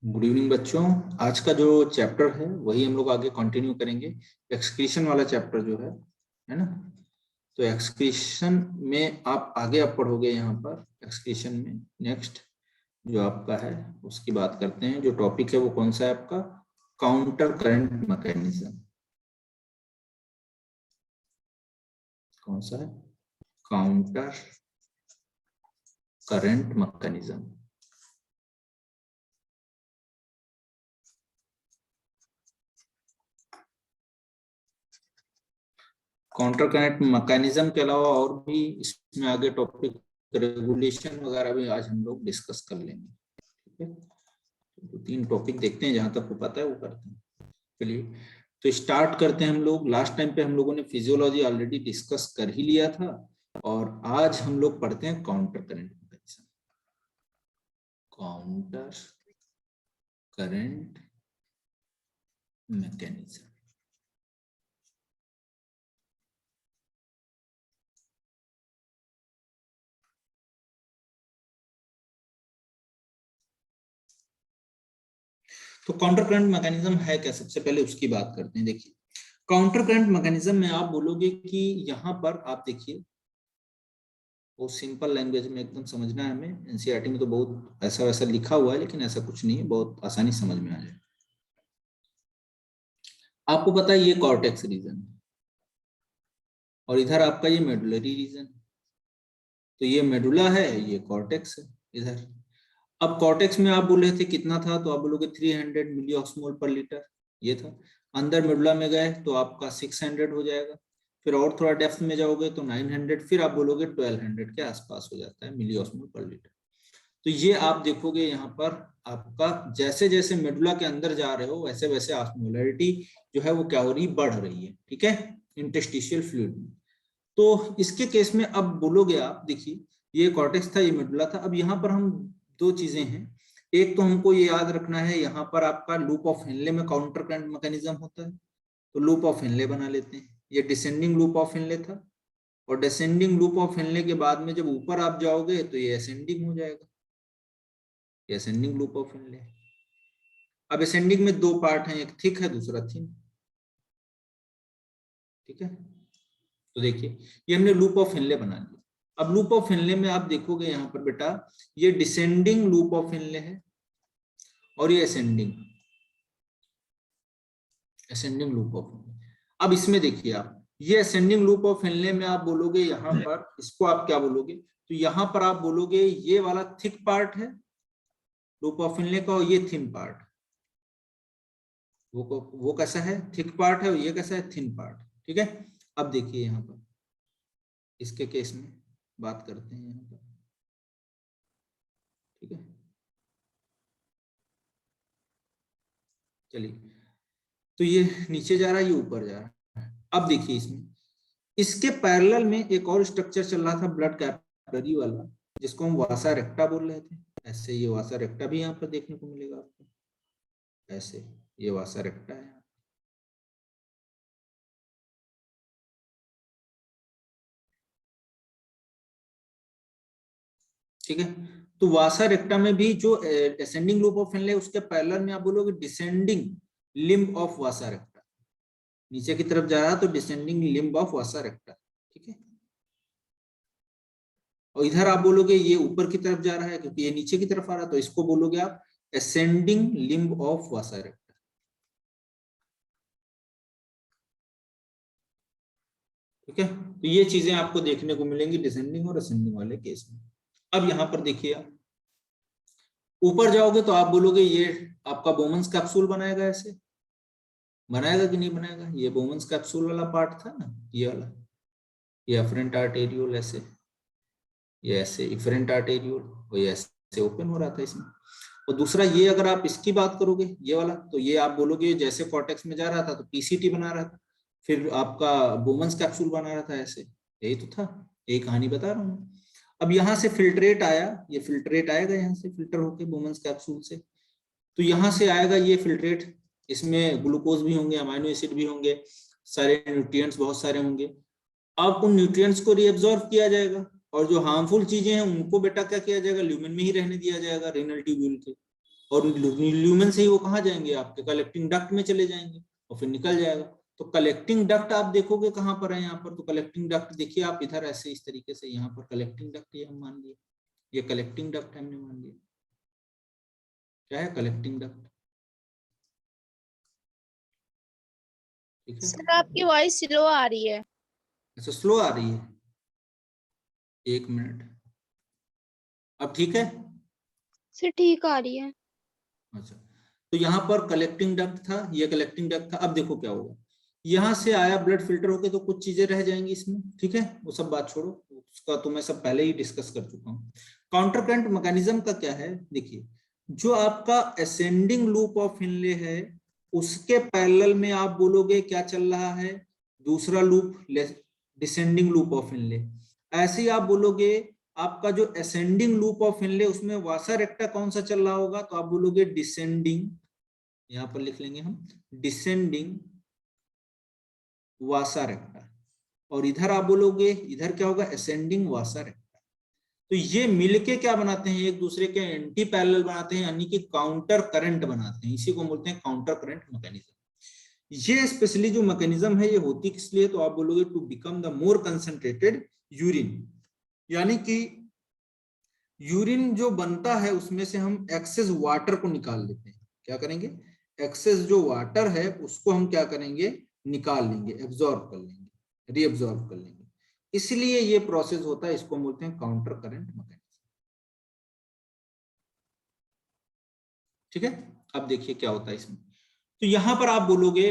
Good evening बच्चों। आज का जो चैप्टर है वही हम लोग आगे कंटिन्यू करेंगे। एक्सक्रीशन वाला चैप्टर जो है ना। तो एक्सक्रीशन में आप आगे आप पढ़ोगे। यहाँ पर एक्सक्रीशन में नेक्स्ट जो आपका है उसकी बात करते हैं। जो टॉपिक है वो कौन सा है आपका? Counter current mechanism. कौन सा है? Counter current mechanism. Counter current mechanism के अलावा और भी इसमें आगे टॉपिक रेगुलेशन वगैरह भी आज हम लोग डिस्कस कर लेंगे। ठीक है, तो 3 टॉपिक देखते हैं, जहां तक को पता है वो करते हैं। चलिए तो स्टार्ट करते हैं हम लोग। लास्ट टाइम पे हम लोगों ने फिजियोलॉजी ऑलरेडी डिस्कस कर ही लिया था और आज हम लोग पढ़ते हैं counter current mechanism. Counter current mechanism. तो काउंटर करंट मैकेनिज्म है क्या, सबसे पहले उसकी बात करते हैं। देखिए काउंटर करंट मैकेनिज्म में आप बोलोगे कि यहाँ पर आप देखिए, वो सिंपल लैंग्वेज में एकदम समझना है हमें। एनसीईआरटी में तो बहुत ऐसा वैसा लिखा हुआ है, लेकिन ऐसा कुछ नहीं है, बहुत आसानी समझ में आ जाए। आपको पता है ये कॉर्टेक्स रीजन है और इधर आपका ये मेडुलरी रीजन। तो ये मेडुला है, ये कॉर्टेक्स है इधर। अब कॉर्टेक्स में आप बोल रहे थे कितना था, तो आप बोलोगे 300 मिली ऑस्मोल पर लीटर ये था। अंदर मेडुला में गए तो आपका 600 हो जाएगा। फिर और थोड़ा डेप्थ में जाओगे तो 900, फिर आप बोलोगे 1200 के आसपास हो जाता है मिली ऑस्मोल पर लीटर। तो ये आप देखोगे यहाँ पर आपका जैसे जैसे मेडुला के अंदर जा रहे हो वैसे वैसे ऑस्मोलैरिटी जो है वो क्या हो रही, बढ़ रही है। ठीक है, इंटरस्टिशियल फ्लूइड में। तो इसके केस में अब बोलोगे आप, देखिए ये कॉर्टेक्स था, ये मेडुला था। अब यहाँ पर हम 2 चीजें हैं। एक तो हमको ये याद रखना है, यहाँ पर आपका लूप ऑफ हेनले में काउंटर करंट मैकेनिज्म होता है, तो लूप ऑफ हेनले बना लेते हैं। ये डिसेंडिंग लूप ऑफ हेनले था और डिसेंडिंग लूप ऑफ हेनले के बाद में जब ऊपर आप जाओगे तो ये असेंडिंग हो जाएगा, ये असेंडिंग लूप ऑफ हेनले। अब असेंडिंग में 2 पार्ट हैं, एक थिक है दूसरा थिन। ठीक है, तो देखिए ये हमने लूप ऑफ हेनले बना लिया। अब लूप ऑफ हेनले में आप देखोगे यहाँ पर बेटा, ये डिसेंडिंग लूप ऑफ हेनले है और ये असेंडिंग लूप ऑफ हेनले। अब इसमें देखिए आप, ये असेंडिंग लूप ऑफ हेनले में आप बोलोगे यहाँ पर, इसको आप क्या बोलोगे, तो यहाँ पर आप बोलोगे ये वाला थिक पार्ट है लूप ऑफ हेनले का और ये थिन पार्ट। वो कैसा है, थिक पार्ट है, और ये कैसा है, थिन पार्ट। ठीक है, अब देखिए यहाँ पर इसके केस में बात करते हैं यहाँ पर। ठीक है, चलिए तो ये नीचे जा रहा है, ये ऊपर जा रहा है। अब देखिए इसमें इसके पैरेलल में एक और स्ट्रक्चर चल रहा था ब्लड कैपिलरी वाला, जिसको हम वासा रेक्टा बोल रहे थे। ऐसे ये वासा रेक्टा भी यहाँ पर देखने को मिलेगा आपको, ऐसे ये वासा रेक्टा है। ठीक है, तो वासा रेक्टा में भी जो असेंडिंग लूप ऑफ हेनले उसके पैरेलल में आप बोलोगे डिसेंडिंग लिम्ब ऑफ वासा रेक्टा। नीचे की तरफ जा रहा तो डिसेंडिंग लिम्ब ऑफ वासा रेक्टा। ठीक है, और इधर आप बोलोगे ये ऊपर की तरफ जा रहा है क्योंकि ये नीचे की तरफ आ रहा है, तो इसको बोलोगे आप असेंडिंग लिम्ब ऑफ वासा रेक्टा। ठीक है, तो ये चीजें आपको देखने को मिलेंगी डिसेंडिंग और असेंडिंग वाले केस में। अब यहाँ पर देखिए आप ऊपर जाओगे तो आप बोलोगे ये आपका बोमन्स कैप्सूल बनाएगा। ऐसे बनाएगा कि नहीं बनाएगा, ये बोमन्स कैप्सूल वाला पार्ट था ना, ये वाला, ये अफरेंट आर्टेरियोल, ऐसे ये ऐसे इफरेंट आर्टेरियोल, और ये ऐसे ओपन हो रहा था इसमें। और दूसरा ये अगर आप इसकी बात करोगे ये वाला, तो ये आप बोलोगे जैसे कॉर्टेक्स में जा रहा था तो पीसीटी बना रहा था, फिर आपका बोमन्स कैप्सूल बना रहा था ऐसे, यही तो था, यही कहानी बता रहा हूँ। अब यहाँ से फिल्ट्रेट आया, ये फिल्ट्रेट आएगा यहाँ से फिल्टर होके बोमन्स कैप्सूल से, तो यहाँ से आएगा ये फिल्ट्रेट, इसमें ग्लूकोज भी होंगे, अमाइनो एसिड भी होंगे, सारे न्यूट्रिएंट्स बहुत सारे होंगे। अब उन न्यूट्रिएंट्स को रीअब्सॉर्ब किया जाएगा और जो हार्मफुल चीजें हैं उनको बेटा क्या किया जाएगा, ल्यूमेन में ही रहने दिया जाएगा, रेनल ट्यूब्यूल के, और ल्यूमेन से ही वो कहाँ जाएंगे, आपके कलेक्टिंग डक्ट में चले जाएंगे और फिर निकल जाएगा। तो कलेक्टिंग डक्ट आप देखोगे कहाँ पर है यहाँ पर, तो कलेक्टिंग डक्ट देखिए आप इधर ऐसे इस तरीके से, यहाँ पर कलेक्टिंग डक्ट ये हम मान लिए, ये कलेक्टिंग डक्ट हमने मान लिया। क्या है कलेक्टिंग डक्ट, ठीक है। सर आपकी वॉइस स्लो आ रही है। अच्छा स्लो आ रही है, एक मिनट, अब ठीक है। सर ठीक आ रही है। अच्छा तो यहाँ पर कलेक्टिंग डक्ट था, ये कलेक्टिंग डक्ट था। अब देखो क्या होगा, यहाँ से आया ब्लड फिल्टर होके तो कुछ चीजें रह जाएंगी इसमें, ठीक है, वो सब बात छोड़ो, उसका तो मैं सब पहले ही डिस्कस कर चुका हूँ। काउंटर करंट मैकेनिज्म का क्या है, देखिए जो आपका असेंडिंग लूप ऑफ इनले है उसके पैरेलल में आप बोलोगे क्या चल रहा है, दूसरा लूप डिसेंडिंग लूप ऑफ इनले। ऐसे ही आप बोलोगे आपका जो असेंडिंग लूप ऑफ इनले उसमें वासा रेक्टा कौन सा चल रहा होगा, तो आप बोलोगे डिसेंडिंग, यहां पर लिख लेंगे हम डिसेंडिंग वासा रेक्टा। और इधर आप बोलोगे इधर क्या होगा, असेंडिंग वासा रेक्टा। तो ये मिलके क्या बनाते हैं, एक दूसरे के एंटी पैरेलल बनाते हैं, यानी कि काउंटर करंट बनाते हैं, इसी को बोलते हैं काउंटर करंट मैकेनिज्म। ये स्पेशली जो मैकेनिज्म है ये होती किस लिए, तो आप बोलोगे to become the more concentrated urine, यानी कि यूरिन जो बनता है उसमें से हम एक्सेस वाटर को निकाल लेते हैं। क्या करेंगे, एक्सेस जो वाटर है उसको हम क्या करेंगे, निकाल लेंगे, एब्जॉर्ब कर लेंगे, रीअब्जॉर्ब कर लेंगे, इसलिए ये प्रोसेस होता है, इसको बोलते हैं काउंटर करंट मैकेनिज्म, ठीक है। अब देखिए क्या होता है इसमें, तो यहां पर आप बोलोगे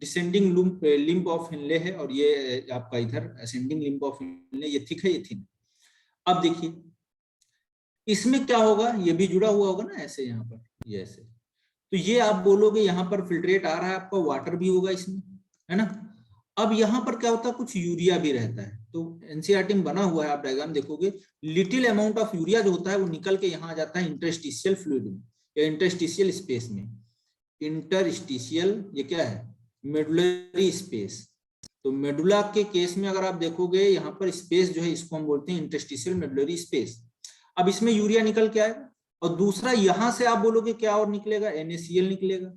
डिसेंडिंग लिंब ऑफ इनले है और ये आपका इधर असेंडिंग लिंब ऑफ इनले, ये थिक है ये थिन। अब देखिए इसमें क्या होगा, ये भी जुड़ा हुआ होगा ना ऐसे, यहाँ पर ये ऐसे, तो ये आप बोलोगे यहाँ पर फिल्ट्रेट आ रहा है आपका, वाटर भी होगा इसमें, है ना। अब यहाँ पर क्या होता है, कुछ यूरिया भी रहता है, तो एनसीईआरटी में बना हुआ है, आप डायग्राम देखोगे, लिटिल अमाउंट ऑफ यूरिया जो होता है वो निकल के यहाँ आ जाता है इंटरस्टिशियल फ्लूइड में या इंटरस्टिशियल स्पेस में। इंटरस्टिशियल ये क्या है, मेडुलरी स्पेस। तो मेडुला के केस में अगर आप देखोगे यहाँ पर स्पेस जो है इसको हम बोलते हैं इंटरस्टिशियल मेडुलरी स्पेस। अब इसमें यूरिया निकल के आएगा, और दूसरा यहां से आप बोलोगे क्या और निकलेगा, NaCl निकलेगा।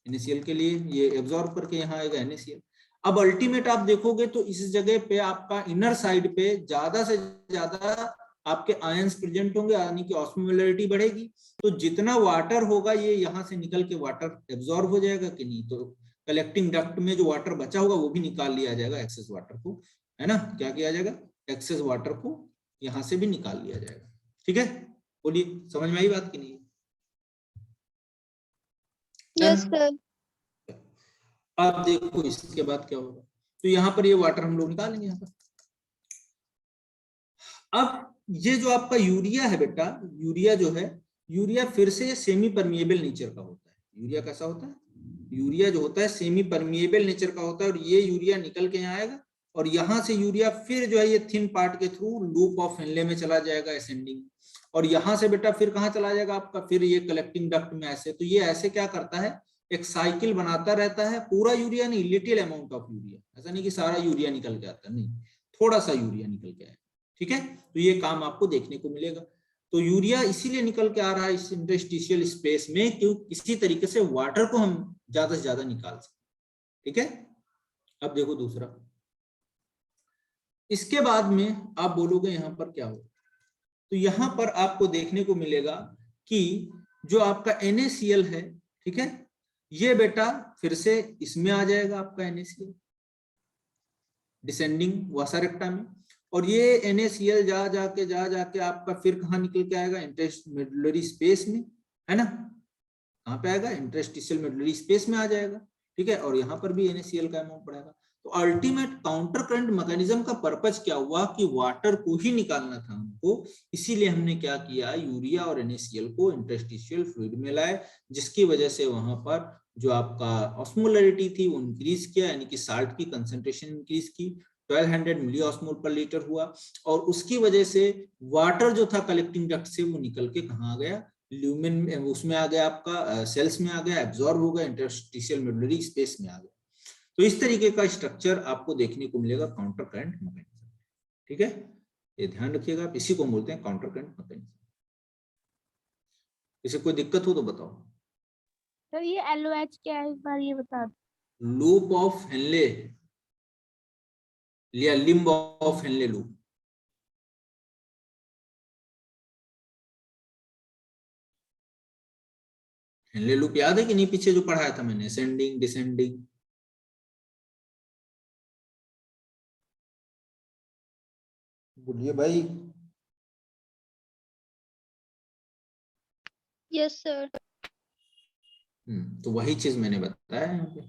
NaCl के लिए ये एब्जॉर्ब करके यहाँ आएगा NaCl। अब अल्टीमेट आप देखोगे तो इस जगह पे आपका इनर साइड पे ज्यादा से ज्यादा आपके आयंस प्रेजेंट होंगे, यानी कि ऑस्मोलैरिटी बढ़ेगी, तो जितना वाटर होगा ये यहाँ से निकल के वाटर एब्जॉर्ब हो जाएगा कि नहीं, तो कलेक्टिंग डक्ट में जो वाटर बचा होगा वो भी निकाल लिया जाएगा, एक्सेस वाटर को, है ना, क्या किया जाएगा, एक्सेस वाटर को यहाँ से भी निकाल लिया जाएगा, ठीक है। बोलिए समझ में आई बात की नहीं? Yes sir. अब देखो इसके बाद क्या होगा, तो यहाँ पर ये वाटर हम लोग निकालेंगे यहाँ पर। अब ये जो आपका यूरिया है बेटा, यूरिया जो है, यूरिया फिर से सेमी परमिएबल नेचर का होता है। यूरिया कैसा होता है, यूरिया जो होता है सेमी परमिएबल नेचर का होता है, और ये यूरिया निकल के यहाँ आएगा, और यहाँ से यूरिया फिर जो है ये थिन पार्ट के थ्रू लूप ऑफ इनले में चला जाएगा असेंडिंग, और यहाँ से बेटा फिर कहाँ चला जाएगा आपका, फिर ये कलेक्टिंग डक्ट में ऐसे। तो ये ऐसे क्या करता है, एक साइकिल बनाता रहता है, पूरा यूरिया नहीं, लिटिल अमाउंट ऑफ यूरिया, ऐसा नहीं कि सारा यूरिया निकल के आता, नहीं, थोड़ा सा यूरिया निकल के आए, ठीक है। तो ये काम आपको देखने को मिलेगा। तो यूरिया इसीलिए निकल के आ रहा है इस इंटरस्टिशियल स्पेस में, क्यों, किसी तरीके से वाटर को हम ज्यादा से ज्यादा निकाल सकें, ठीक है। अब देखो दूसरा, इसके बाद में आप बोलोगे यहाँ पर क्या होगा, तो यहाँ पर आपको देखने को मिलेगा कि जो आपका NaCl है, ठीक है, ये बेटा फिर से इसमें आ जाएगा आपका NaCl डिसेंडिंग वासा रेक्टा में, और ये NaCl जा जाके आपका फिर कहाँ निकल के आएगा, इंटरस्टिशियल स्पेस में, है ना, कहाँ पे आएगा, इंटरस्टिशियल मेडुलरी स्पेस में आ जाएगा, ठीक है, और यहाँ पर भी NaCl का अमाउंट पड़ेगा। तो अल्टीमेट काउंटर करंट मैकेनिज्म का पर्पज क्या हुआ कि वाटर को ही निकालना था हमको, इसीलिए हमने क्या किया, यूरिया और NaCl को इंटरस्टिशियल फ्लूइड में लाए, जिसकी वजह से वहां पर जो आपका ऑस्मोलैरिटी थी वो इंक्रीज किया, यानी कि साल्ट की कंसेंट्रेशन इंक्रीज की, 1200 मिली ऑस्मोल पर लीटर हुआ, और उसकी वजह से वाटर जो था कलेक्टिंग डक्ट से वो निकल के कहाँ आ गया, ल्यूमेन में, उसमें आ गया आपका सेल्स में आ गया, एब्जॉर्ब हो गया, इंटरस्टिशियल मेडुलरी स्पेस में आ गया। तो इस तरीके का स्ट्रक्चर आपको देखने को मिलेगा काउंटर करंट मैकेनिज्म, ठीक है, ये ध्यान रखिएगा आप, इसी को बोलते हैं काउंटर करंट मैकेनिज्म। इसे कोई दिक्कत हो तो बताओ। सर ये LOH क्या है, इस बार ये बता दो। लूप ऑफ हेनले या limb of Henle loop. Henle loop याद है कि नहीं, पीछे जो पढ़ाया था मैंने, असेंडिंग डिसेंडिंग। बोलिए भाई। Yes sir. तो वही चीज मैंने बताया यहाँ पे।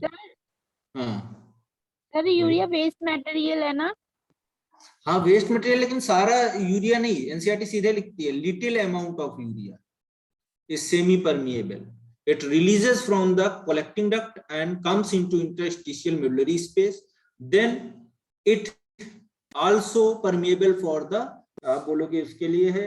हाँ सर बोलिए। यूरिया वेस्ट मटेरियल है ना? हाँ वेस्ट मटेरियल, लेकिन सारा यूरिया नहीं। एनसीईआरटी सीधे लिखती है little amount of urea is semi-permeable. It releases from the collecting duct and comes into interstitial medullary space. Then it also permeable for the, आप बोलोगे इसके लिए है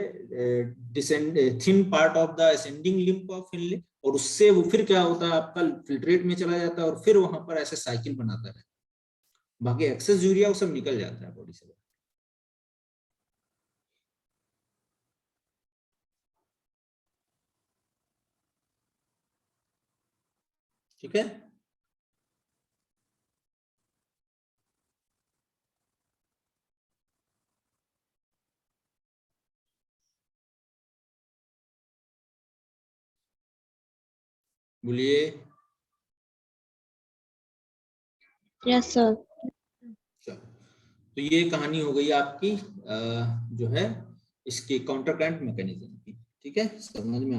descend thin part of the ascending limb of Henle, और उससे वो फिर क्या होता है आपका फिल्ट्रेट में चला जाता है और फिर वहां पर ऐसे साइकिल बनाता है। बाकी एक्सेस यूरिया वो सब निकल जाता है बॉडी से। ठीक है। बोलिए। Yes sir. चलो, तो ये कहानी हो गई आपकी जो है इसके काउंटर करंट मैकेनिज्म की। ठीक है, समझ में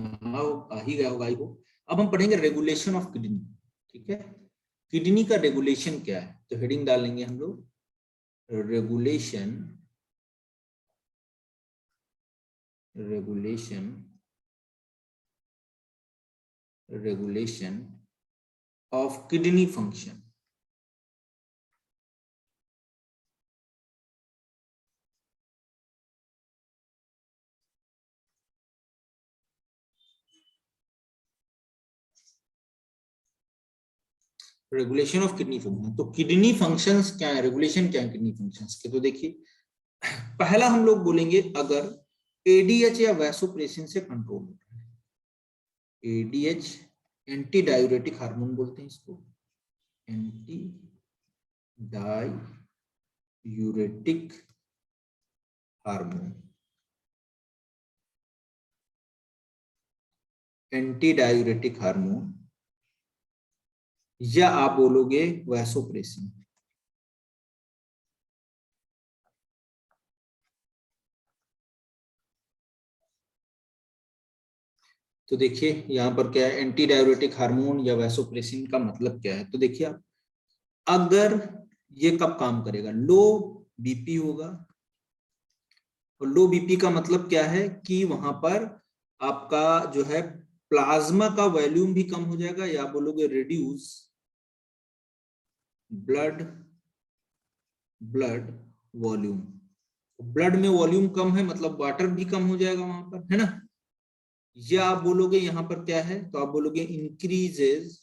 आ ही गया होगा आई होप। अब हम पढ़ेंगे रेगुलेशन ऑफ किडनी। ठीक है, किडनी का रेगुलेशन क्या है, तो हेडिंग डालेंगे हम लोग regulation, regulation, regulation of kidney function. Regulation of kidney function, तो किडनी फंक्शंस क्या है, रेगुलेशन क्या है किडनी फंक्शंस के, तो देखिए पहला हम लोग बोलेंगे अगर एडीएच या वैसोप्रेसिन से कंट्रोल होता है। एडीएच एंटी डायूरेटिक हार्मोन बोलते हैं इसको, anti diuretic hormone, anti diuretic hormone, या आप बोलोगे वैसोप्रेसिन। तो देखिए यहां पर क्या है, एंटी डायूरेटिक हार्मोन या वैसोप्रेसिन का मतलब क्या है, तो देखिए आप, अगर ये कब काम करेगा, लो बीपी होगा। और लो बीपी का मतलब क्या है कि वहां पर आपका जो है प्लाज्मा का वॉल्यूम भी कम हो जाएगा, या बोलोगे reduce blood, blood volume. Blood में वॉल्यूम कम है मतलब वाटर भी कम हो जाएगा वहां पर, है ना। या आप बोलोगे यहां पर क्या है, तो आप बोलोगे increases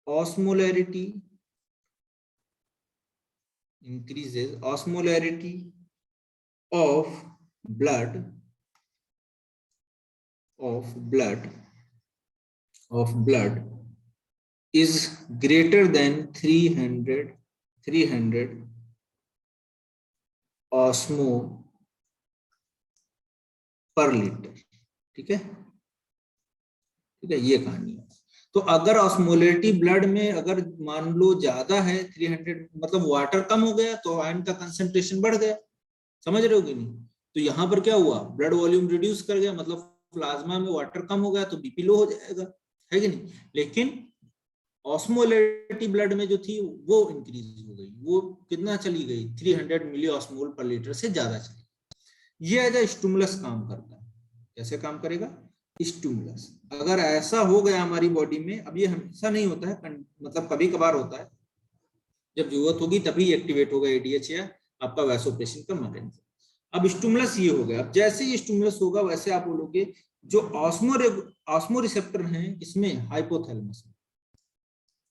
osmolarity, increases osmolarity of blood, of blood, of blood is greater than 300 osmo पर लीटर। ठीक है, ठीक है, ये कहानी है। तो अगर ऑस्मोलरिटी ब्लड में अगर मान लो ज्यादा है 300, मतलब वाटर कम हो गया तो आयरन का कंसंट्रेशन बढ़ गया, समझ रहे हो कि नहीं। तो यहाँ पर क्या हुआ, ब्लड वॉल्यूम रिड्यूस कर गया, मतलब प्लाज्मा में वाटर कम हो गया तो बीपी लो हो जाएगा, है कि नहीं। लेकिन ऑस्मोलरिटी ब्लड में जो थी वो इंक्रीज हो गई, वो कितना चली गई, 300 मिली ऑस्मोल पर लीटर से ज्यादा चली। ये एज ए स्टिमुलस काम करता है। कैसे काम करेगा, स्टिमुलस। अगर ऐसा हो गया हमारी बॉडी में, अब ये हमेशा नहीं होता है, मतलब कभी कभार होता है, जब जरूरत होगी तभी एक्टिवेट होगा एडीएच या आपका वैसोप्रेसिन का मैकेनिज्म। अब स्टिमुलस ये हो गया, अब जैसे ही स्टिमुलस होगा वैसे आप बोलोगे जो ऑस्मो रिसेप्टर हैं इसमें हाइपोथैलेमस में,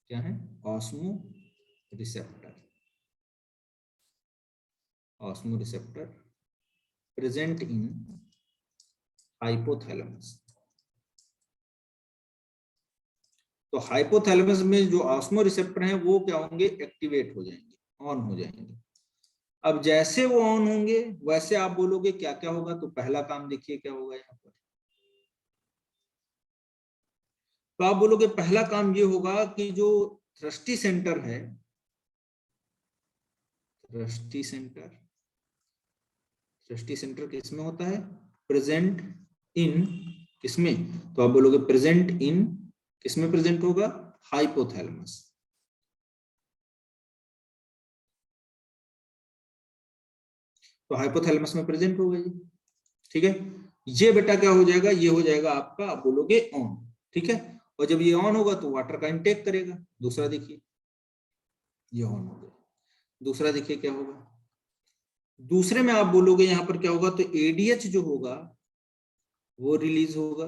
क्या है, osmo receptor, osmo receptor present in hypothalamus. तो हाइपोथैलेमस में जो ऑस्मो रिसेप्टर हैं वो क्या होंगे, एक्टिवेट हो जाएंगे, ऑन हो जाएंगे। अब जैसे वो ऑन होंगे वैसे आप बोलोगे क्या क्या होगा, तो पहला काम देखिए क्या होगा यहाँ पर। तो आप बोलोगे पहला काम ये होगा कि जो थ्रस्टी सेंटर है, थ्रस्टी सेंटर किसमें होता है, प्रेजेंट इन किसमें, तो आप बोलोगे प्रेजेंट इन किसमें प्रेजेंट होगा, हाइपोथैलेमस। तो हाइपोथैलेमस में प्रेजेंट होगा ये, ठीक है। ये बेटा क्या हो जाएगा, ये हो जाएगा आपका, आप बोलोगे ऑन, ठीक है। और जब ये ऑन होगा तो वाटर का इंटेक करेगा। दूसरा देखिए, ये ऑन हो गया। दूसरा देखिए क्या होगा, दूसरे में आप बोलोगे यहां पर क्या होगा, तो एडीएच जो होगा वो रिलीज होगा,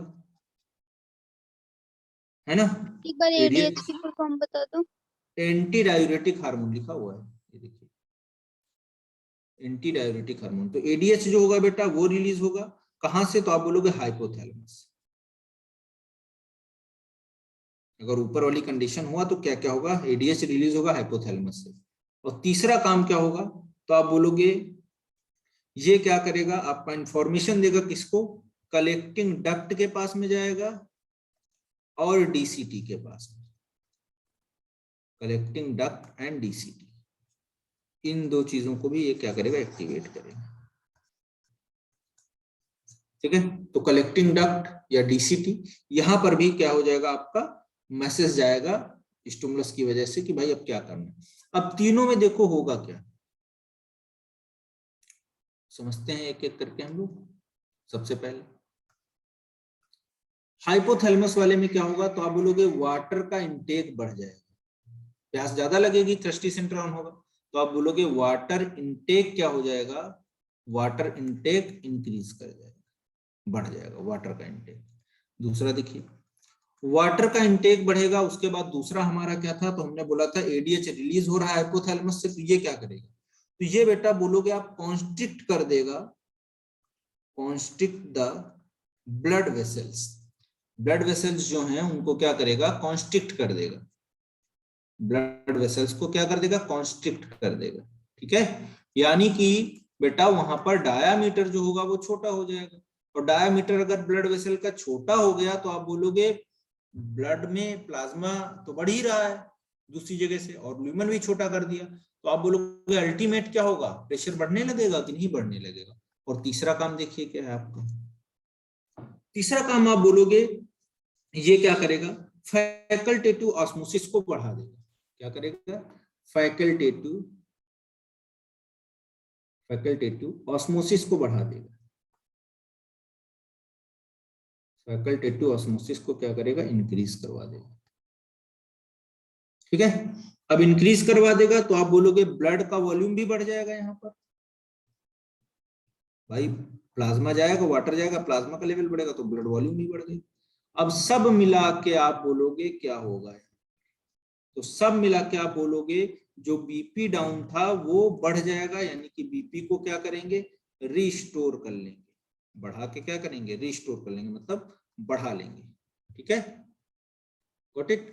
है ना। एक बार एडीएच एडीएच की फुल फॉर्म बता दो। एंटी डायूरेटिक हार्मोन लिखा हुआ है, ये देखिए, एंटी डायूरेटिक हार्मोन। तो एडीएच जो होगा बेटा वो रिलीज होगा कहां से, तो आप बोलोगे हाइपोथैलेमस। अगर ऊपर वाली कंडीशन हुआ तो क्या क्या होगा, एडीएच रिलीज होगा हाइपोथैलेमस से। और तीसरा काम क्या होगा, तो आप बोलोगे ये क्या करेगा, आपका इंफॉर्मेशन देगा किसको, कलेक्टिंग डक्ट के पास में जाएगा और डीसीटी के पास में, कलेक्टिंग डक्ट एंड डीसीटी, इन दो चीजों को भी ये क्या करेगा, एक्टिवेट करेगा, ठीक है। तो कलेक्टिंग डक्ट या डीसीटी, यहां पर भी क्या हो जाएगा, आपका मैसेज जाएगा स्टिमुलस की वजह से कि भाई अब क्या करना है। अब तीनों में देखो होगा क्या, समझते हैं एक एक करके हम लोग। सबसे पहले हाइपोथैलेमस वाले में क्या होगा, तो आप बोलोगे वाटर का इंटेक बढ़ जाएगा, प्यास ज्यादा लगेगी, थ्रस्टी सेंटर ऑन होगा, तो आप बोलोगे वाटर इंटेक क्या हो जाएगा, वाटर इंटेक इंक्रीज कर जाएगा, बढ़ जाएगा वाटर का इंटेक। दूसरा देखिए, वाटर का इंटेक बढ़ेगा, उसके बाद दूसरा हमारा क्या था, तो हमने बोला था एडीएच रिलीज हो रहा है हाइपोथैलेमस से, तो ये क्या करेगा, तो ये बेटा बोलोगे आप कॉन्स्ट्रिक्ट कर देगा, constrict the blood vessels. Blood vessels जो हैं उनको क्या करेगा, कॉन्स्ट्रिक्ट कर देगा, ब्लड वेसल्स को क्या कर देगा, कॉन्स्ट्रिक्ट कर देगा, ठीक है। यानी कि बेटा वहां पर डायामीटर जो होगा वो छोटा हो जाएगा, और डायामीटर अगर ब्लड वेसल का छोटा हो गया तो आप बोलोगे ब्लड में प्लाज्मा तो बढ़ ही रहा है दूसरी जगह से, और ल्यूमेन भी छोटा कर दिया, तो आप बोलोगे अल्टीमेट क्या होगा, प्रेशर बढ़ने लगेगा कि नहीं बढ़ने लगेगा। और तीसरा काम देखिए क्या है आपका, तीसरा काम आप बोलोगे ये क्या करेगा, फैकल्टेटिव ऑस्मोसिस को बढ़ा देगा। क्या करेगा, फैकल्टेटिव ऑस्मोसिस को बढ़ा देगा, फैकल्टेटिव ऑस्मोसिस को क्या करेगा, इंक्रीज करवा देगा, ठीक है। अब इंक्रीज करवा देगा तो आप बोलोगे ब्लड का वॉल्यूम भी बढ़ जाएगा, यहाँ पर भाई प्लाज्मा जाएगा, वाटर जाएगा, प्लाज्मा का लेवल बढ़ेगा तो ब्लड वॉल्यूम भी बढ़ गई। अब सब मिला के आप बोलोगे क्या होगा, तो सब मिला के आप बोलोगे जो बीपी डाउन था वो बढ़ जाएगा, यानी कि बीपी को क्या करेंगे, रिस्टोर कर लेंगे, बढ़ा के क्या करेंगे, रिस्टोर कर लेंगे, मतलब बढ़ा लेंगे, ठीक है। Got it.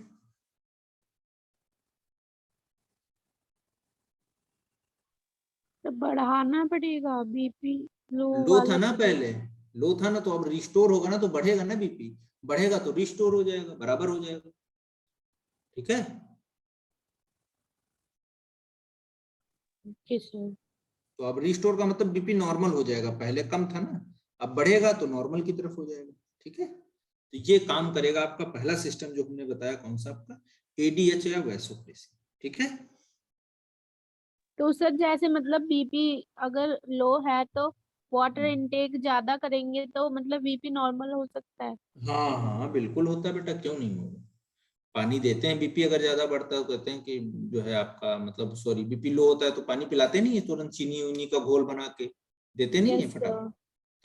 तो बढ़ाना पड़ेगा बीपी लो लो था वाला ना को तो। पहले, लो था ना, तो अब रिस्टोर होगा ना, तो बढ़ेगा ना बीपी, बढ़ेगा तो रिस्टोर हो जाएगा, बराबर हो जाएगा, ठीक है। Okay sir. तो अब रिस्टोर का मतलब बीपी नॉर्मल हो जाएगा, पहले कम था ना, अब बढ़ेगा तो नॉर्मल की तरफ हो जाएगा, ठीक है। तो ये काम करेगा आपका पहला सिस्टम जो हमने बताया, कौन सा आपका, एडीएच या वैसोप्रेसिन, ठीक है। तो सर जैसे मतलब बीपी अगर लो है तो वाटर इनटेक ज्यादा करेंगे तो मतलब बीपी नॉर्मल हो सकता है। हाँ हाँ बिल्कुल होता है बेटा, क्यों नहीं होगा। पानी देते हैं, बीपी अगर ज्यादा बढ़ता है तो कहते हैं कि जो है आपका मतलब सॉरी बीपी लो होता है तो पानी पिलाते नहीं है तुरंत, चीनी उनी का घोल बना के देते नहीं है यस फटाफट। सर।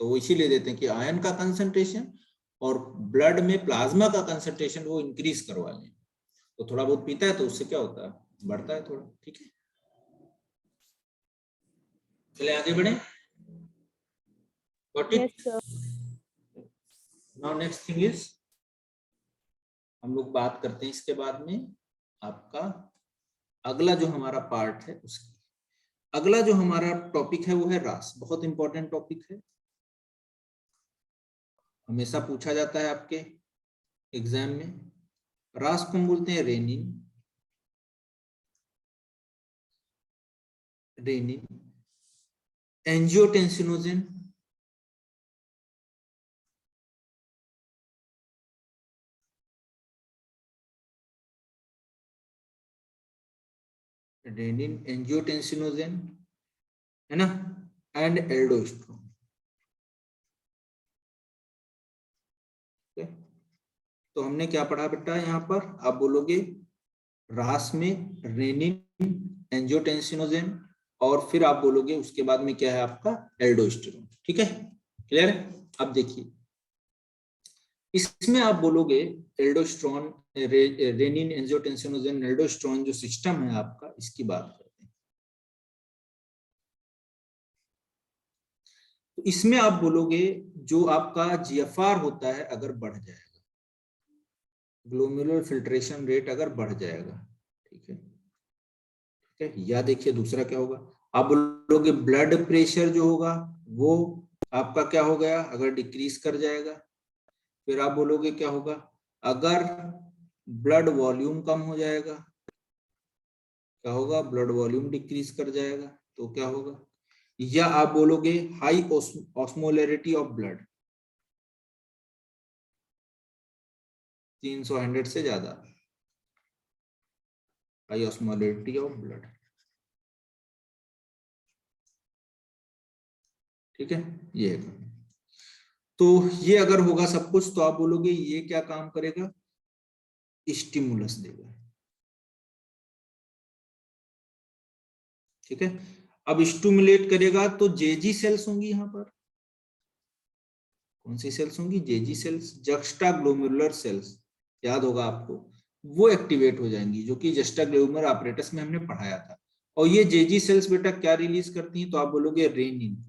तो वो इसीलिए देते हैं कि आयरन का कंसंट्रेशन और ब्लड में प्लाज्मा का कंसंट्रेशन वो इंक्रीज करवा लें। तो थोड़ा बहुत पीता है तो उससे क्या होता है, बढ़ता है थोड़ा, ठीक है। चले आगे बढ़े, got yes it. Sir. Now next thing is, हम लोग बात करते हैं इसके बाद में आपका अगला जो हमारा पार्ट है उसकी। अगला जो हमारा टॉपिक है वो है रास, बहुत इंपॉर्टेंट टॉपिक है, हमेशा पूछा जाता है आपके एग्जाम में। रास को हम बोलते हैं रेनिन, एंजियोटेंसिनोजेन, रेनिन एंजियोटेंसिनोजेन है ना, एंड एल्डोस्टेरोन। तो हमने क्या पढ़ा बेटा, यहाँ पर आप बोलोगे रास में रेनिन एंजियोटेंसिनोजेन, और फिर आप बोलोगे उसके बाद में क्या है आपका एल्डोस्टेरोन। ठीक है, क्लियर है। अब देखिए इसमें आप बोलोगे एल्डोस्टेरोन, रेनिन एंजियोटेंसिनोजेन एल्डोस्टेरोन जो सिस्टम है आपका, इसकी बात करते हैं। तो इसमें आप बोलोगे जो आपका जीएफआर होता है अगर बढ़ जाएगा, ग्लोमेरुलर फिल्ट्रेशन रेट अगर बढ़ जाएगा, ठीक है, ठीक है। या देखिए दूसरा क्या होगा, आप बोलोगे ब्लड प्रेशर जो होगा वो आपका क्या हो गया, अगर डिक्रीज कर जाएगा। फिर आप बोलोगे क्या होगा, अगर ब्लड वॉल्यूम कम हो जाएगा, क्या होगा, ब्लड वॉल्यूम डिक्रीज कर जाएगा, तो क्या होगा। या आप बोलोगे हाई ऑस्मोलैरिटी ऑफ ब्लड, 300 से ज्यादा हाई ऑस्मोलैरिटी ऑफ ब्लड, ठीक है, ये है। तो ये अगर होगा सब कुछ तो आप बोलोगे ये क्या काम करेगा, स्टिमुलस देगा, ठीक है। अब स्टिमुलेट करेगा तो जेजी सेल्स होंगी, यहाँ पर कौन सी सेल्स होंगी, JG cells, juxtaglomerular cells, याद होगा आपको, वो एक्टिवेट हो जाएंगी, जो कि जस्टा ग्लोमेरुलर ऑपरेटस में हमने पढ़ाया था। और ये जेजी सेल्स बेटा क्या रिलीज करती हैं, तो आप बोलोगे renin,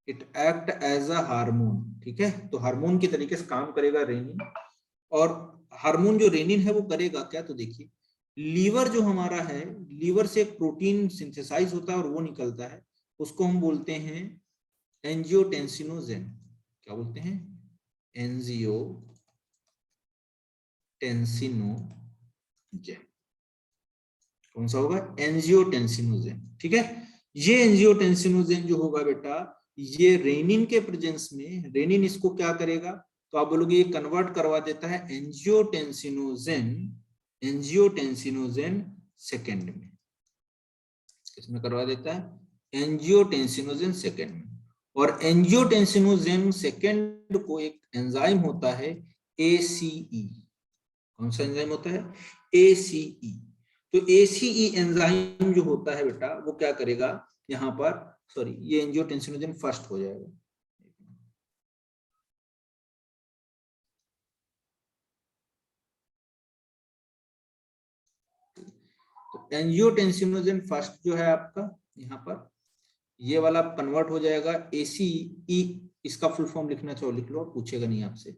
it act as a hormone, ठीक है। तो हार्मोन के तरीके से काम करेगा रेनिन। और हार्मोन जो रेनिन है वो करेगा क्या, तो देखिए लीवर जो हमारा है, लीवर से एक प्रोटीन सिंथेसाइज होता है और वो निकलता है, उसको हम बोलते हैं एंजियोटेंसिनोजेन। क्या बोलते हैं, एंजियोटेंसिनोजेन। कौन सा होगा, एंजियोटेंसिनोजेन, ठीक है। ये एंजियोटेंसिनोजेन जो होगा बेटा, ये रेनिन के प्रेजेंस में, रेनिन इसको क्या करेगा, तो आप बोलोगे ये कन्वर्ट करवा देता है एंजियोटेंसिनोजेन सेकेंड में। किसमें करवा देता है, एंजियोटेंसिनोजेन सेकेंड में। और एंजियोटेंसिनोजेन सेकेंड को एक एंजाइम होता है ACE। कौन सा एंजाइम होता है, ACE। तो ACE एंजाइम जो होता है बेटा वो क्या करेगा, यहाँ पर सॉरी ये एंजियोटेंसिनोजेन फर्स्ट हो जाएगा, तो एंजियोटेंसिनोजेन फर्स्ट जो है आपका यहाँ पर, ये वाला कन्वर्ट हो जाएगा ACE। इसका फुल फॉर्म लिखना चाहो लिख लो, पूछेगा नहीं आपसे,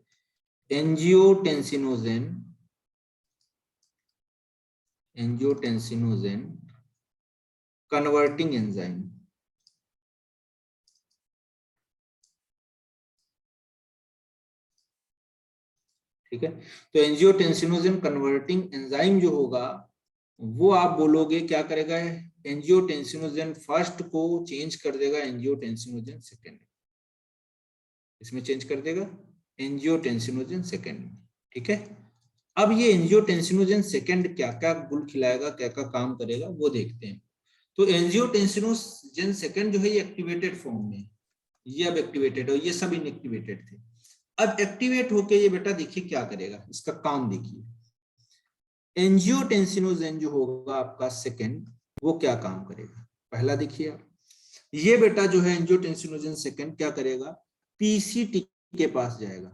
एंजियोटेंसिनोजेन कन्वर्टिंग एंजाइम, ठीक है। तो एंजियोटेंसिनोजेन कन्वर्टिंग एंजाइम जो होगा वो आप बोलोगे क्या करेगा, एंजियोटेंसिनोजेन फर्स्ट को चेंज कर देगा एंजियोटेंसिनोजेन सेकेंड, इसमें चेंज कर देगा एंजियोटेंसिनोजेन सेकेंड, ठीक है। अब ये एंजियोटेंसिनोजेन सेकेंड क्या क्या गुल खिलाएगा, क्या क्या काम करेगा वो देखते हैं। तो एंजियोटेंसिनोजेन सेकेंड जो है ये एक्टिवेटेड फॉर्म में, ये अब एक्टिवेटेड है, ये सब इनएक्टिवेटेड थे। अब एक्टिवेट होके ये बेटा देखिए क्या करेगा, इसका काम देखिए। एंजियोटेंसिनोजेन जो होगा आपका सेकेंड, वो क्या काम करेगा, पहला देखिए आप, ये बेटा जो है एंजियोटेंसिनोजेन सेकेंड क्या करेगा, पीसीटी के पास जाएगा,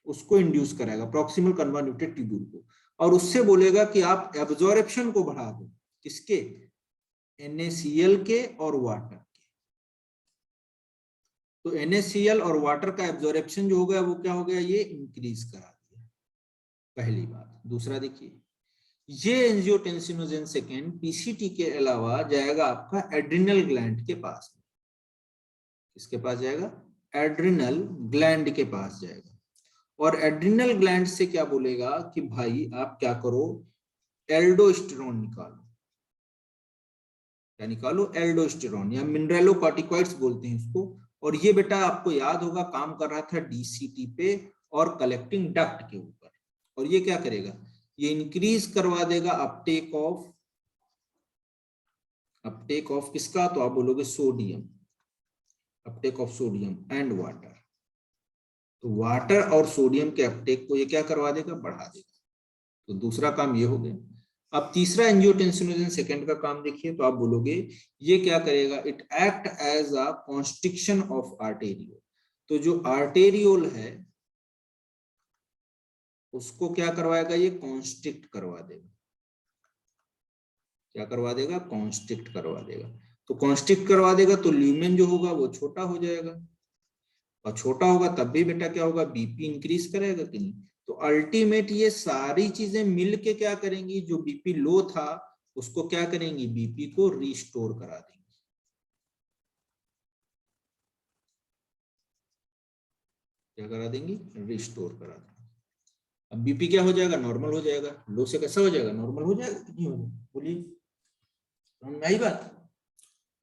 उसको इंड्यूस कराएगा, प्रॉक्सिमल कन्वोल्यूटेड ट्यूब्यूल को, और उससे बोलेगा कि आप एब्जॉर्प्शन को बढ़ा दो, किसके, NaCl के और वाटर के। तो NaCl और वाटर का एब्जॉर्प्शन जो हो गया वो क्या हो गया, ये इंक्रीज करा दिया, पहली बात। दूसरा देखिए, ये एंजियोटेंसिनोजेन सेकेंड पीसीटी के अलावा जाएगा आपका एड्रिनल ग्लैंड के पास। किसके पास जाएगा? एड्रिनल ग्लैंड के पास जाएगा। और एड्रिनल ग्लैंड से क्या बोलेगा कि भाई आप क्या करो, एल्डोस्टेरोन निकालो। क्या निकालो? एल्डोस्टेरोन, या मिनरलोकॉर्टिकॉइड्स बोलते हैं उसको। और ये बेटा आपको याद होगा काम कर रहा था डीसीटी पे और कलेक्टिंग डक्ट के ऊपर। और ये क्या करेगा? ये इंक्रीज करवा देगा अपटेक ऑफ किसका? तो आप बोलोगे sodium, Uptake of sodium and water. तो वाटर और सोडियम के अपटेक को ये क्या करवा देगा? बढ़ा देगा। तो दूसरा काम ये हो गया। अब तीसरा एंजियोटेंसिनोजेन सेकेंड का काम देखिए, तो आप बोलोगे ये क्या करेगा? It act as a constriction of arteriole. तो जो आर्टेरियोल है उसको क्या करवाएगा? ये कॉन्स्ट्रिक्ट करवा देगा। क्या करवा देगा? कॉन्स्ट्रिक्ट करवा देगा। तो कॉन्स्ट्रिक्ट करवा देगा तो ल्यूमेन जो होगा वो छोटा हो जाएगा, और छोटा होगा तब भी बेटा क्या होगा? बीपी इंक्रीज करेगा कि नहीं? तो अल्टीमेट ये सारी चीजें मिलके क्या करेंगी? जो बीपी लो था उसको क्या करेंगी? बीपी को रिस्टोर करा देंगे। क्या करा देंगी? रिस्टोर करा देंगे। अब बीपी क्या हो जाएगा? नॉर्मल हो जाएगा। लो से कैसा हो जाएगा? नॉर्मल हो जाएगा कि नहीं होगा? बोलिए, समझ में आई बात?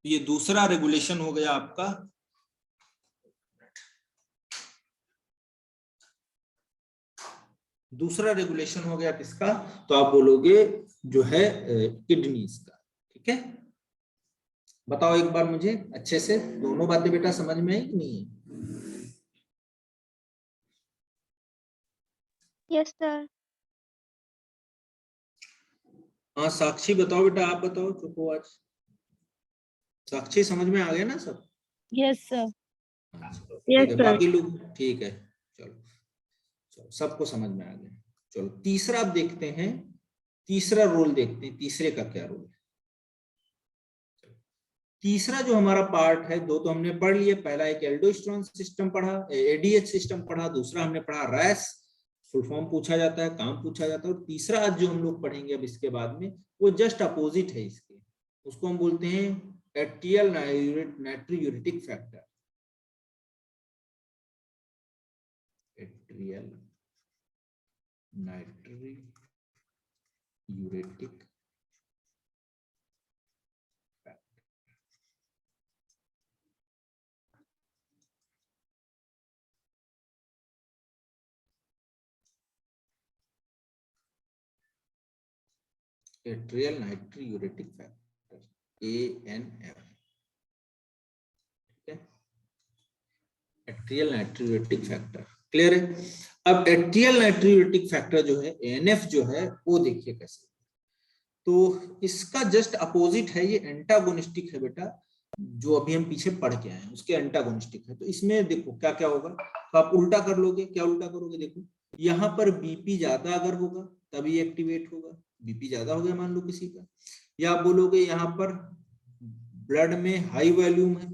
ये दूसरा रेगुलेशन हो गया आपका। दूसरा रेगुलेशन हो गया किसका? तो आप बोलोगे जो है किडनीज का। ठीक है, बताओ एक बार मुझे अच्छे से, दोनों बातें बेटा समझ में आई कि नहीं है? Yes sir. हाँ साक्षी बताओ बेटा, आप बताओ, चुप हो आज। साक्षी समझ में आ गया ना सब? Yes sir. ठीक है, बाकी लोग ठीक है, चलो चलो सबको समझ में आ गया। चलो तीसरा आप देखते हैं, तीसरा रोल देखते हैं, तीसरे का क्या रोल है। तीसरा जो हमारा पार्ट है, दो तो हमने पढ़ लिए। पहला एक एल्डोस्टेरोन सिस्टम पढ़ा, एडीएच सिस्टम पढ़ा। दूसरा हमने पढ़ा रैस, फुल फॉर्म पूछा जाता है, काम पूछा जाता है। और तीसरा आज जो हम लोग पढ़ेंगे अब इसके बाद में, वो जस्ट अपोजिट है इसके। उसको हम बोलते हैं atrial natriuretic factor. Atrial natriuretic atrial natriuretic factor, ANF। ठीक है, एट्रियल नाइट्रियूरेटिक फैक्टर क्लियर है? अब एट्रियल नाइट्रियूरेटिक फैक्टर जो है, ANF जो है, वो देखिए कैसे। तो इसका जस्ट अपोजिट है, ये एंटागोनिस्टिक है बेटा। जो अभी हम पीछे पढ़ के आए हैं उसके एंटागोनिस्टिक है। तो इसमें देखो क्या क्या होगा, तो आप उल्टा कर लोगे। क्या उल्टा करोगे? देखो यहाँ पर बीपी ज्यादा अगर होगा तभी एक्टिवेट होगा। बीपी ज्यादा हो गया मान लो किसी का, या आप बोलोगे यहाँ पर ब्लड में हाई वॉल्यूम है,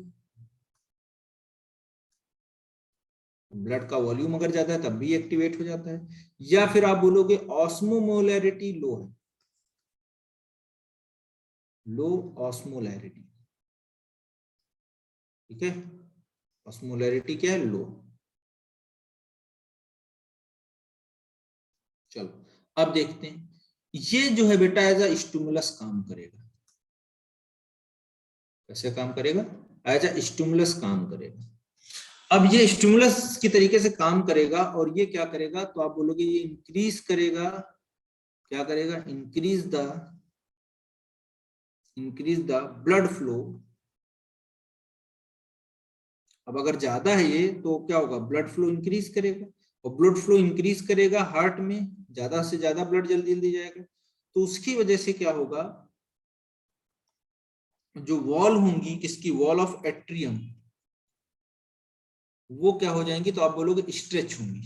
ब्लड का वॉल्यूम अगर ज्यादा है तब भी एक्टिवेट हो जाता है। या फिर आप बोलोगे ऑस्मोमोलैरिटी लो है, लो ऑस्मोलैरिटी। ठीक है, ऑस्मोलैरिटी क्या है? लो। चलो अब देखते हैं, ये जो है बेटा एज अ स्टिमुलस काम करेगा। कैसे काम करेगा? एज अ स्टिमुलस काम करेगा। अब ये स्टिमुलस की तरीके से काम करेगा, और ये क्या करेगा? तो आप बोलोगे ये इंक्रीज करेगा। क्या करेगा? Increase the blood flow. अब अगर ज्यादा है ये तो क्या होगा? ब्लड फ्लो इंक्रीज करेगा, और ब्लड फ्लो इंक्रीज करेगा हार्ट में, ज्यादा से ज्यादा ब्लड जल्दी जल्दी जाएगा। तो उसकी वजह से क्या होगा? जो वॉल होंगी किसकी? वॉल ऑफ एट्रियम, वो क्या हो जाएंगी? तो आप बोलोगे स्ट्रेच होंगी,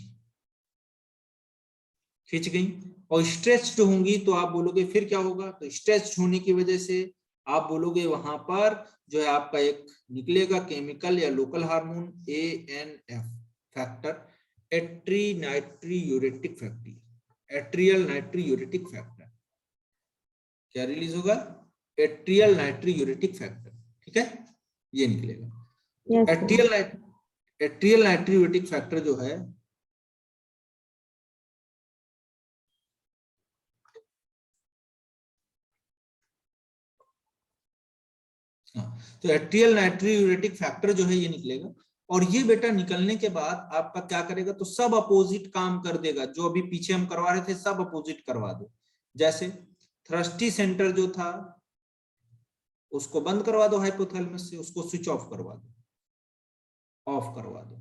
खिंच गई। और स्ट्रेच होंगी तो आप बोलोगे फिर क्या होगा? तो स्ट्रेच होने की वजह से आप बोलोगे वहां पर जो है आपका एक निकलेगा केमिकल या local hormone ANF factor, atrial natriuretic factor, atrial natriuretic factor. क्या रिलीज होगा? Atrial natriuretic factor. ठीक है, ये निकलेगा। Yes, sir. Atrial natriuretic factor जो है तो एट्रियल नाइट्रियूरेटिक फैक्टर जो है ये निकलेगा। और ये बेटा निकलने के बाद आपका क्या करेगा, तो सब अपोजिट काम कर देगा। जो अभी पीछे हम करवा रहे थे सब अपोजिट करवा दो। जैसे थ्रस्टी सेंटर जो था उसको बंद करवा दो हाइपोथैलेमस से, उसको स्विच ऑफ करवा दो, ऑफ करवा दो।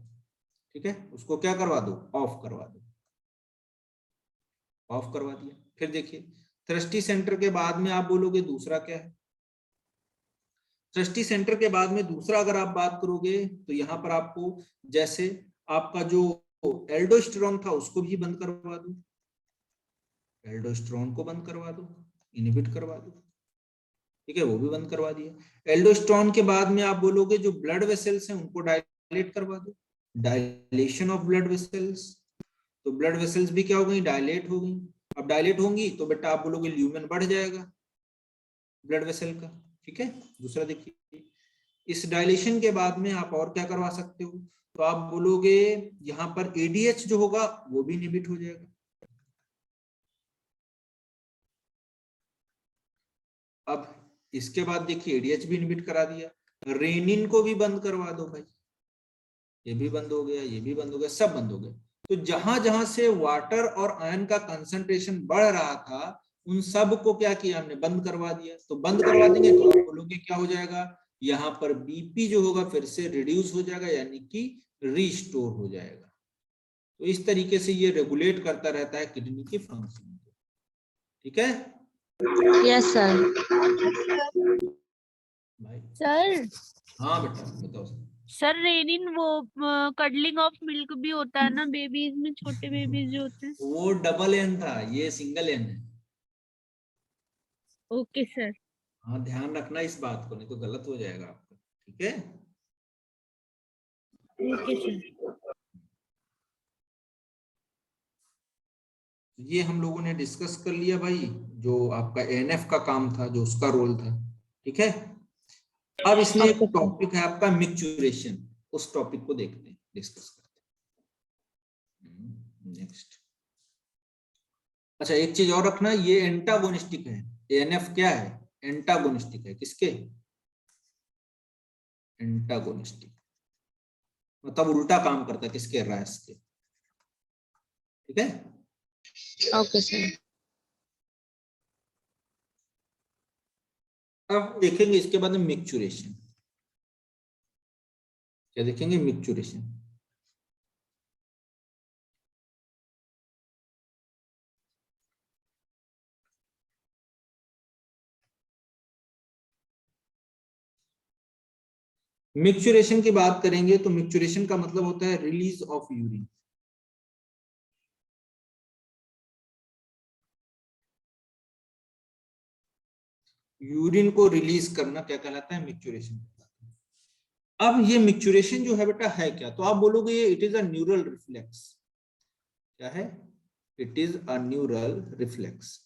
ठीक है, उसको क्या करवा दो? ऑफ करवा दो। ऑफ करवा दिया। फिर देखिए थ्रस्टी सेंटर के बाद में आप बोलोगे दूसरा क्या है? थ्रस्टी सेंटर के बाद में दूसरा अगर आप बात करोगे तो यहाँ पर आपको जैसे आपका जो एल्डोस्टेरोन था उसको भी बंद करवा दो, एल्डोस्टेरोन को बंद करवा दो, इनहिबिट करवा दो। ठीक है, वो भी बंद करवा दिया। एल्डोस्टेरोन के बाद में आप बोलोगे जो ब्लड वेसल्स हैं उनको डायलेट करवा दो, डायलेशन ऑफ ब्लड वेसल्स। तो ब्लड वेसल्स भी क्या हो गई? डायलेट हो गई। अब डायलेट होंगी तो बेटा आप बोलोगे ल्यूमेन बढ़ जाएगा ब्लड वेसल का। ठीक है, दूसरा देखिए इस डायलेशन के बाद में आप और क्या करवा सकते हो, तो आप बोलोगे यहाँ पर एडीएच जो होगा वो भी इनहिबिट हो जाएगा। अब इसके बाद देखिए एडीएच भी इनहिबिट करा दिया, रेनिन को भी बंद करवा दो भाई, ये भी बंद हो गया, ये भी बंद हो गया, सब बंद हो गया। तो जहां जहां से वाटर और आयन का कंसंट्रेशन बढ़ रहा था उन सब को क्या किया हमने? बंद करवा दिया। तो बंद करवा देंगे तो आप बोलोगे क्या हो जाएगा? यहाँ पर बीपी जो होगा फिर से रिड्यूस हो जाएगा, यानी कि रिस्टोर हो जाएगा। तो इस तरीके से ये रेगुलेट करता रहता है किडनी की फंक्शन को। ठीक है Yes, sir. भाई? सर हाँ बेटा बताओ। सर रेनिन वो कडलिंग ऑफ मिल्क भी होता है ना बेबीज में, छोटे बेबीज जो होते हैं। वो डबल एन था, ये सिंगल एन है। Okay sir. हाँ ध्यान रखना इस बात को, नहीं तो गलत हो जाएगा आपका। ठीक है, ओके सर। ये हम लोगों ने डिस्कस कर लिया भाई, जो आपका एएनएफ का काम था, जो उसका रोल था। ठीक है, अब इसमें एक टॉपिक है आपका मिक्चुरेशन, उस टॉपिक को देखते हैं, डिस्कस करते हैं। नेक्स्ट, अच्छा एक चीज और रखना, ये एंटागोनिस्टिक है। एएनएफ क्या है? एंटागोनिस्टिक है। किसके? एंटागोनिस्टिक, मतलब उल्टा काम करता है किसके? रैस के। ठीक है, Okay, sir. अब देखेंगे इसके बाद में मिक्चुरेशन। क्या देखेंगे? मिक्चुरेशन। मिक्चुरेशन की बात करेंगे तो मिक्चुरेशन का मतलब होता है रिलीज ऑफ यूरिन। यूरिन को रिलीज करना क्या कहलाता है? मिक्चुरेशन। अब ये मिक्चुरेशन जो है बेटा है क्या? तो आप बोलोगे ये it is a neural reflex. क्या है? It is a neural reflex.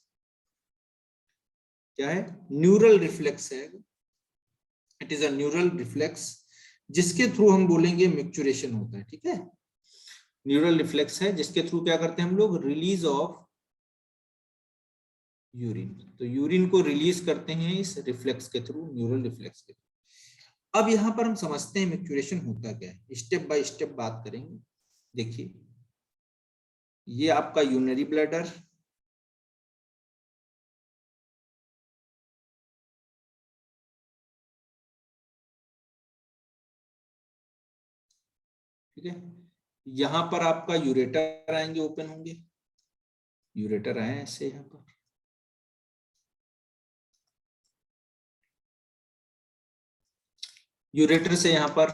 क्या है? न्यूरल रिफ्लेक्स है। It is a neural reflex जिसके थ्रू हम बोलेंगे मिक्चुरेशन होता है। ठीक है, न्यूरल रिफ्लेक्स है जिसके थ्रू क्या करते हैं हम लोग? Release of urine. तो यूरिन को रिलीज करते हैं इस रिफ्लेक्स के थ्रू, न्यूरल रिफ्लेक्स के थ्रू। अब यहां पर हम समझते हैं मिक्चुरेशन होता क्या है, स्टेप बाय स्टेप बात करेंगे। देखिए ये आपका यूरिनरी ब्लैडर, ठीक है, यहां पर आपका यूरेटर आएंगे, ओपन होंगे, यूरेटर आए ऐसे यहां पर। यूरेटर से यहां पर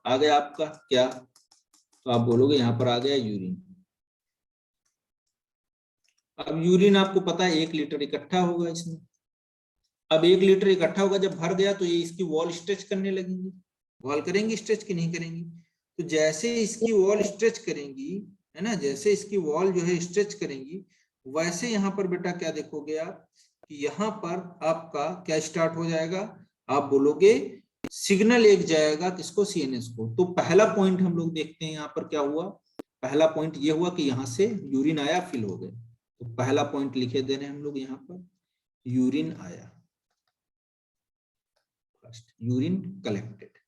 आ गया आपका क्या? तो आप बोलोगे यहां पर आ गया यूरिन। अब यूरिन आपको पता है 1 लीटर इकट्ठा होगा इसमें। अब 1 लीटर इकट्ठा होगा, जब भर गया तो ये इसकी वॉल स्ट्रेच करने लगेंगी। वॉल करेंगी स्ट्रेच कि नहीं करेंगी? तो जैसे इसकी वॉल स्ट्रेच करेंगी, है ना, जैसे इसकी वॉल जो है स्ट्रेच करेंगी वैसे यहाँ पर बेटा क्या देखोगे आप कि यहाँ पर आपका क्या स्टार्ट हो जाएगा, आप बोलोगे सिग्नल एक जाएगा किसको, सीएनएस को। तो पहला पॉइंट हम लोग देखते हैं यहाँ पर क्या हुआ। पहला पॉइंट ये हुआ कि यहाँ से यूरिन आया, फिल हो गए। तो पहला पॉइंट लिखे दे रहे हैं हम लोग यहाँ पर, यूरिन आया, फर्स्ट यूरिन कलेक्टेड,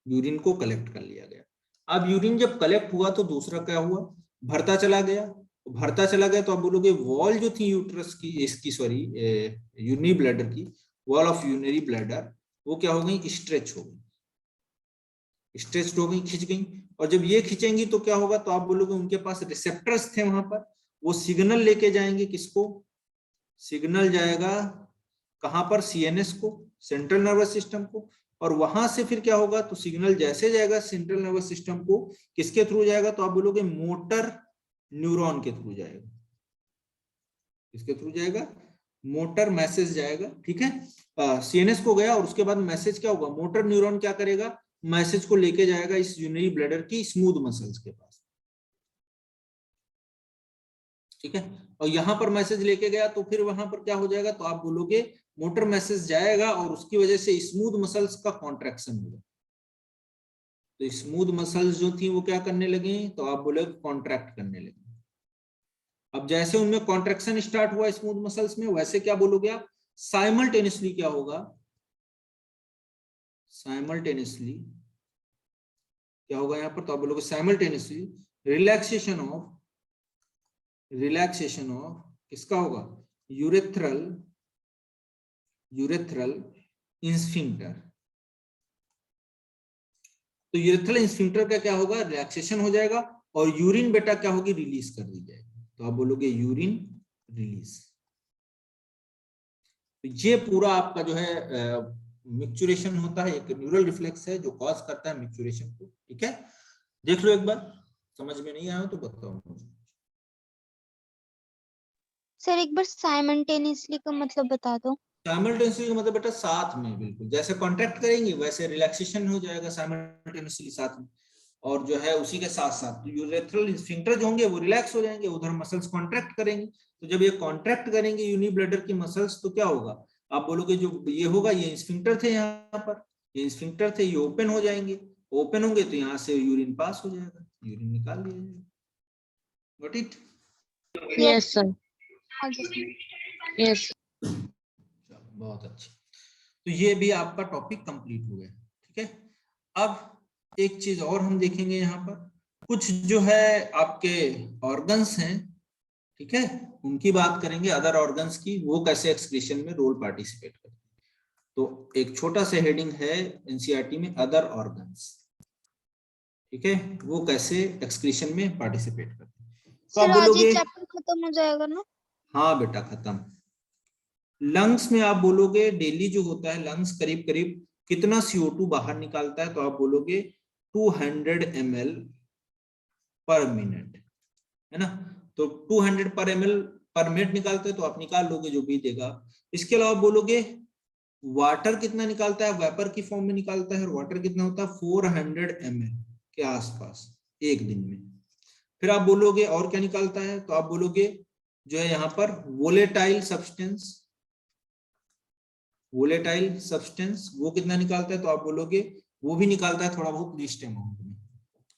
यूरिन को कलेक्ट कर लिया गया। अब यूरिन जब कलेक्ट हुआ तो दूसरा क्या हुआ, भरता चला गया। भरता चला गया तो आप बोलोगे वॉल जो थी यूट्रस की, इसकी सॉरी यूरिनरी ब्लैडर की, वॉल ऑफ यूरिनरी ब्लैडर वो क्या हो गई, स्ट्रेच हो गई, स्ट्रेच हो गई, खिंच गई। और जब ये खिंचेंगी तो क्या होगा, तो आप बोलोगे उनके पास रिसेप्टर्स थे वहां पर, वो सिग्नल लेके जाएंगे किसको, सिग्नल जाएगा कहां पर, सीएनएस को, सेंट्रल नर्वस सिस्टम को। और वहां से फिर क्या होगा, तो सिग्नल जैसे जाएगा सेंट्रल नर्वस सिस्टम को, किसके थ्रू जाएगा, तो आप बोलोगे मोटर न्यूरॉन के थ्रू जाएगा। किसके थ्रू जाएगा, मोटर मैसेज जाएगा, ठीक है। सीएनएस को गया और उसके बाद मैसेज क्या होगा, मोटर न्यूरॉन क्या करेगा, मैसेज को लेके जाएगा इस यूरिनरी ब्लैडर की स्मूथ मसल्स के पास, ठीक है। और यहां पर मैसेज लेके गया तो फिर वहां पर क्या हो जाएगा, तो आप बोलोगे मोटर मैसेज जाएगा और उसकी वजह से स्मूथ मसल्स का कॉन्ट्रैक्शन होगा। तो स्मूथ मसल्स जो थी वो क्या करने लगे, तो आप बोलोगे कॉन्ट्रैक्ट करने लगे। अब जैसे उनमें कॉन्ट्रैक्शन स्टार्ट हुआ स्मूथ मसल्स में, वैसे क्या बोलोगे आप, साइमल्टेनियसली क्या होगा, साइमल्टेनियसली क्या होगा यहाँ पर, तो आप बोलोगे साइमल्टेनियसली रिलैक्सेशन ऑफ किसका होगा, यूरेथ्रल इंस्फिंक्टर। तो यूरेथ्रल इंस्फिंक्टर का क्या होगा, रिलैक्सेशन हो जाएगा और यूरिन बेटा क्या होगी, रिलीज कर दी जाएगी। तो आप बोलोगे यूरिन रिलीज। तो ये पूरा आपका जो है मिक्चुरेशन होता है, एक न्यूरल रिफ्लेक्स है जो कॉज करता है मिक्चुरेशन को, ठीक है। देख लो एक बार, समझ में नहीं आया तो बताओ मुझे। सर एक बार साइमल्टेनियसली का मतलब बता दो। साइमल्टेनियसली का मतलब बेटा साथ में, बिल्कुल जैसे कॉन्ट्रैक्ट करेंगे वैसे रिलैक्सेशन हो जाएगा साइमल्टेनियसली साथ में। और जो है उसी के साथ साथ यूरेथ्रल स्फिंक्टर जो होंगे वो रिलैक्स हो जाएंगे, उधर मसल्स कॉन्ट्रैक्ट करेंगे। तो जब ये कॉन्ट्रैक्ट करेंगे यूनि ब्लैडर की मसल्स तो क्या होगा, आप बोलोगे जो ये होगा, ये स्फिंक्टर थे यहाँ पर, ये स्फिंक्टर थे, ये ओपन हो जाएंगे। ओपन होंगे तो यहाँ से यूरिन पास हो जाएगा, यूरिन निकाल लिया जाएगा। Got it? Yes, sir. Yes. बहुत अच्छे। तो ये भी आपका टॉपिक कंप्लीट हो गया, ठीक है। अब एक चीज और हम देखेंगे यहाँ पर, कुछ जो है आपके ऑर्गन्स हैं, ठीक है, उनकी बात करेंगे, अदर ऑर्गन्स की, वो कैसे एक्सक्रीशन में रोल पार्टिसिपेट करते हैं। तो एक छोटा सा हेडिंग है एनसीईआरटी में, अदर ऑर्गन्स, ठीक है, वो कैसे एक्सक्रीशन में पार्टिसिपेट करते हैं। तो आप सर आज ये बोलोगे चैप्टर खत्म हो जाएगा ना? हाँ बेटा खत्म। लंग्स में आप बोलोगे डेली जो होता है लंग्स करीब करीब कितना CO2 बाहर निकालता है, तो आप बोलोगे 200 ml पर मिनट, है ना। तो 200 पर ml पर मिनट निकालते हैं, तो आप निकाल लोगे जो भी देगा। इसके अलावा बोलोगे वाटर कितना निकालता है, वेपर की फॉर्म में निकालता है, और वाटर कितना होता है 400 ml के आसपास एक दिन में। फिर आप बोलोगे और क्या निकालता है, तो आप बोलोगे जो है यहाँ पर वोलेटाइल सब्सटेंस वो कितना निकालता है, तो आप बोलोगे वो भी निकालता है थोड़ा बहुत लिस्ट अमाउंट में।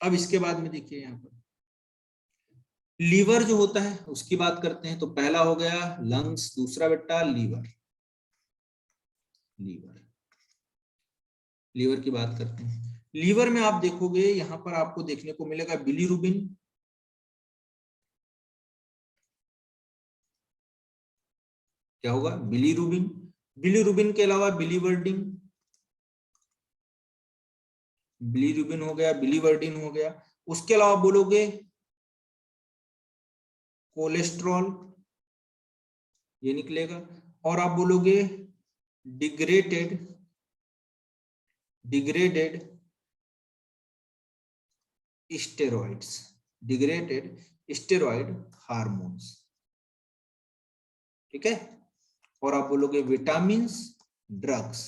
अब इसके बाद में देखिए यहाँ पर लीवर जो होता है उसकी बात करते हैं। तो पहला हो गया लंग्स, दूसरा बेटा लीवर की बात करते हैं। लीवर में आप देखोगे यहाँ पर आपको देखने को मिलेगा बिलीरुबिन, क्या होगा, बिलीरुबिन के अलावा बिलीरुबिन हो गया, बिलीवर्डिन हो गया। उसके अलावा बोलोगे कोलेस्ट्रॉल, ये निकलेगा। और आप बोलोगे डिग्रेडेड स्टेरॉइड हार्मोन्स, ठीक है। और आप बोलोगे विटामिन्स, ड्रग्स,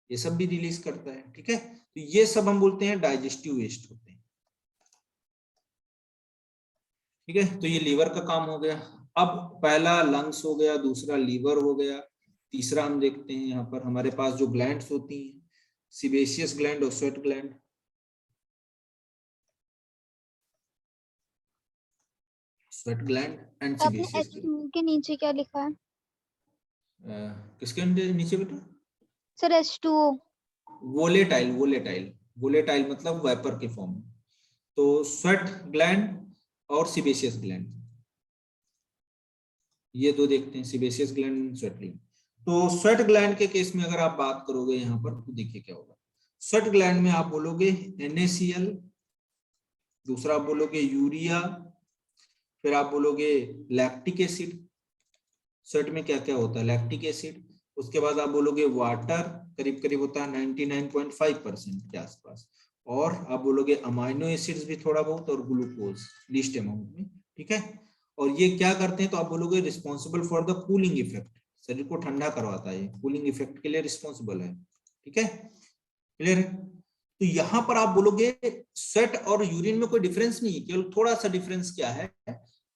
ये सब भी रिलीज करता है, ठीक है। तो ये सब हम बोलते हैं डाइजेस्टिव वेस्ट होते हैं, ठीक है, तो ये लीवर का काम हो गया। अब पहला लंग्स हो गया, दूसरा लीवर हो गया, तीसरा हम देखते हैं यहाँ पर हमारे पास जो ग्लैंड्स होती हैं, सीबेशियस ग्लैंड और sweat gland. Sweat gland and आपने सीबेशियस H2 ग्लैंड। के नीचे क्या लिखा है किसके नीचे बेटा? Sir? H2O। Volatile, volatile, volatile मतलब वेपर के फॉर्म में। तो स्वेट ग्लैंड और सीबेशियस ग्लैंड, ये दो देखते हैं, सीबेशियस ग्लैंड, स्वेट ग्लैंड। तो स्वेट ग्लैंड के केस में अगर आप बात करोगे यहाँ पर तो देखिए क्या होगा। स्वेट ग्लैंड में आप बोलोगे NaCl, दूसरा आप बोलोगे यूरिया, फिर आप बोलोगे लैक्टिक एसिड। स्वेट में क्या क्या होता है? लैक्टिक एसिड, उसके बाद आप बोलोगे वाटर, करीब करीब होता है 99.5% के आसपास, और आप बोलोगे अमाइनो एसिड्स भी थोड़ा बहुत, और ग्लूकोज लीस्ट अमाउंट में। ठीक है, और ये क्या करते हैं? तो आप बोलोगे responsible for the cooling effect, शरीर को ठंडा करवाता है, कूलिंग इफेक्ट के लिए रिस्पॉन्सिबल है। ठीक है, क्लियर है? तो यहां पर आप बोलोगे स्वेट और यूरिन में कोई डिफरेंस नहीं है, केवल थोड़ा सा डिफरेंस क्या है,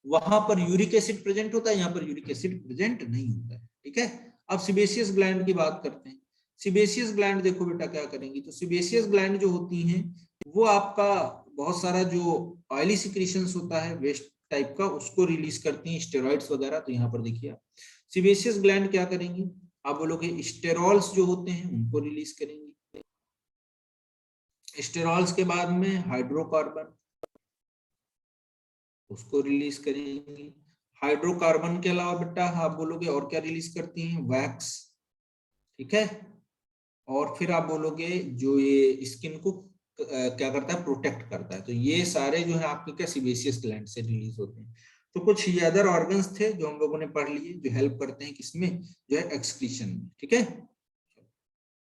वहां पर यूरिक एसिड प्रेजेंट होता है, यहाँ पर यूरिक एसिड प्रेजेंट नहीं होता है। ठीक है, अब सीबेशियस ग्लैंड की बात करते हैं। सीबेशियस ग्लैंड देखो बेटा क्या करेंगी, तो सीबेशियस ग्लैंड जो होती हैं वो आपका बहुत सारा जो ऑयली सिक्रीशंस होता है वेस्ट टाइप का, उसको रिलीज करती हैं, स्टेरॉइड्स वगैरह। तो यहाँ पर देखिए सीबेशियस ग्लैंड क्या करेंगी, आप बोलोगे स्टेरॉल्स जो होते हैं उनको रिलीज करेंगी। स्टेरॉल्स के बाद में हाइड्रोकार्बन, उसको रिलीज करेंगी। हाइड्रोकार्बन के अलावा बेटा आप बोलोगे और क्या रिलीज करती हैं? वैक्स। ठीक है, और फिर आप बोलोगे जो ये स्किन को क्या करता है? प्रोटेक्ट करता है। तो ये सारे जो है आपके क्या सीबेशियस ग्लैंड से रिलीज होते हैं। तो कुछ ये अदर ऑर्गन्स थे जो हम लोगों ने पढ़ लिए, जो हेल्प करते हैं किसमें? जो है एक्सक्रीशन में। ठीक है,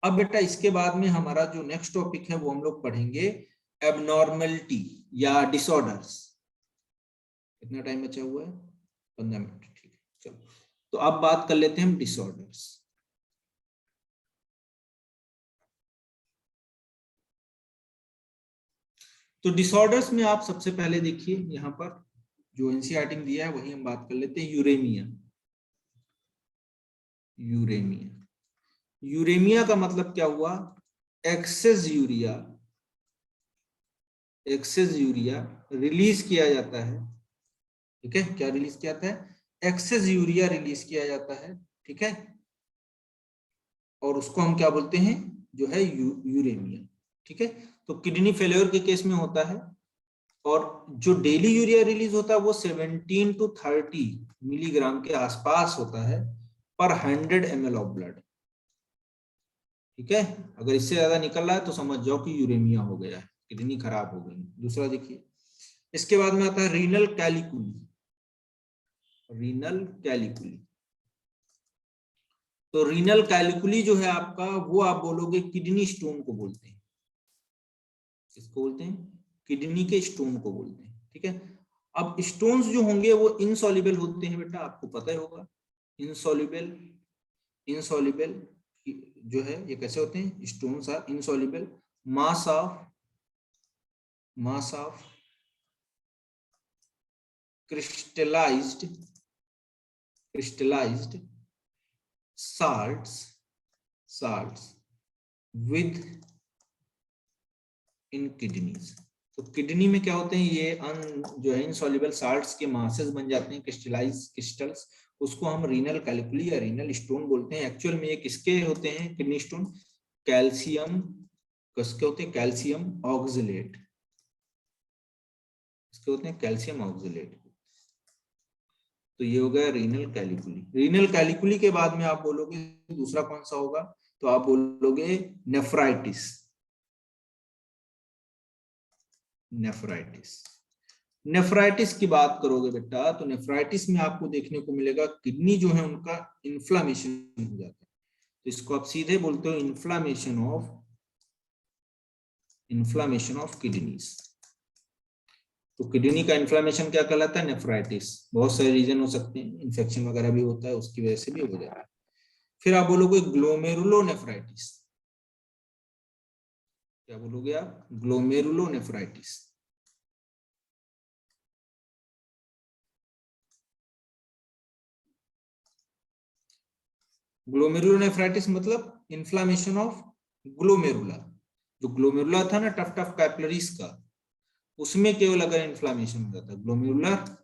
अब बेटा इसके बाद में हमारा जो नेक्स्ट टॉपिक है वो हम लोग पढ़ेंगे एबनॉर्मलिटी या डिसऑर्डर्स। कितना टाइम बचा हुआ है? 15 मिनट। ठीक है, चलो तो अब बात कर लेते हैं हम डिसऑर्डर्स। तो डिसऑर्डर्स में आप सबसे पहले देखिए यहाँ पर जो एनसीईआरटी में दिया है वही हम बात कर लेते हैं, यूरेमिया। यूरेमिया, यूरेमिया का मतलब क्या हुआ? Excess urea, excess urea release किया जाता है। ठीक है, क्या रिलीज किया जाता है? एक्सेस यूरिया रिलीज किया जाता है। ठीक है, और उसको हम क्या बोलते हैं? जो है यूरेमिया। ठीक है, तो किडनी फेलियर के केस में होता है, और जो डेली यूरिया रिलीज होता है वो 17 to 30 मिलीग्राम के आसपास होता है पर 100 ml ऑफ ब्लड। ठीक है, अगर इससे ज्यादा निकल रहा है तो समझ जाओ कि यूरेमिया हो गया है, किडनी खराब हो गई। दूसरा देखिए, इसके बाद में आता है रीनल कैलिकुली। रीनल कैलिकुली, तो रीनल कैलिकुली जो है आपका, वो आप बोलोगे किडनी स्टोन को बोलते हैं। किसको बोलते हैं? किडनी के स्टोन को बोलते हैं। ठीक है, अब स्टोन्स जो होंगे वो इनसॉल्युबल होते हैं बेटा, आपको पता ही होगा। इनसॉल्युबल, इनसॉल्युबल जो है ये कैसे होते हैं? Stones are insoluble. Mass of crystallized salts with in kidneys. तो किडनी में क्या होते हैं? ये जो है इनसॉल्युबल साल्ट्स के मासेस बन जाते हैं, क्रिस्टलाइज क्रिस्टल्स, उसको हम रीनल कैलिकुली या रीनल स्टोन बोलते हैं। एक्चुअल में ये किसके होते हैं किडनी स्टोन? कैल्शियम, किसके होते हैं? कैल्शियम ऑक्सलेट, इसके होते हैं कैल्शियम ऑक्सलेट। तो ये हो गया रीनल कैलिकुली। रीनल कैलिकुली के बाद में आप बोलोगे दूसरा कौन सा होगा? तो आप बोलोगे नेफ्राइटिस। नेफ्राइटिस, नेफ्राइटिस की बात करोगे बेटा तो नेफ्राइटिस में आपको देखने को मिलेगा किडनी जो है उनका इन्फ्लामेशन हो जाता है। तो इसको आप सीधे बोलते हो इन्फ्लामेशन ऑफ किडनीज। तो किडनी का इन्फ्लामेशन क्या कहलाता है? नेफ्राइटिस। बहुत सारे रीजन हो सकते हैं, इन्फेक्शन वगैरह भी होता है, उसकी वजह से भी हो जाता है। फिर आप बोलोगे ग्लोमेरुलोनेफ्राइटिस। क्या बोलोगे आप? ग्लोमेरुलोनेफ्राइटिस। ग्लोमेरुलोनेफ्राइटिस मतलब इन्फ्लामेशन ऑफ ग्लोमेरुला, जो ग्लोमेरुला था ना टफ टफ कैपिलरीज का, उसमें केवल अगर इन्फ्लामेशन हो जाता है, ग्लोमेरुलर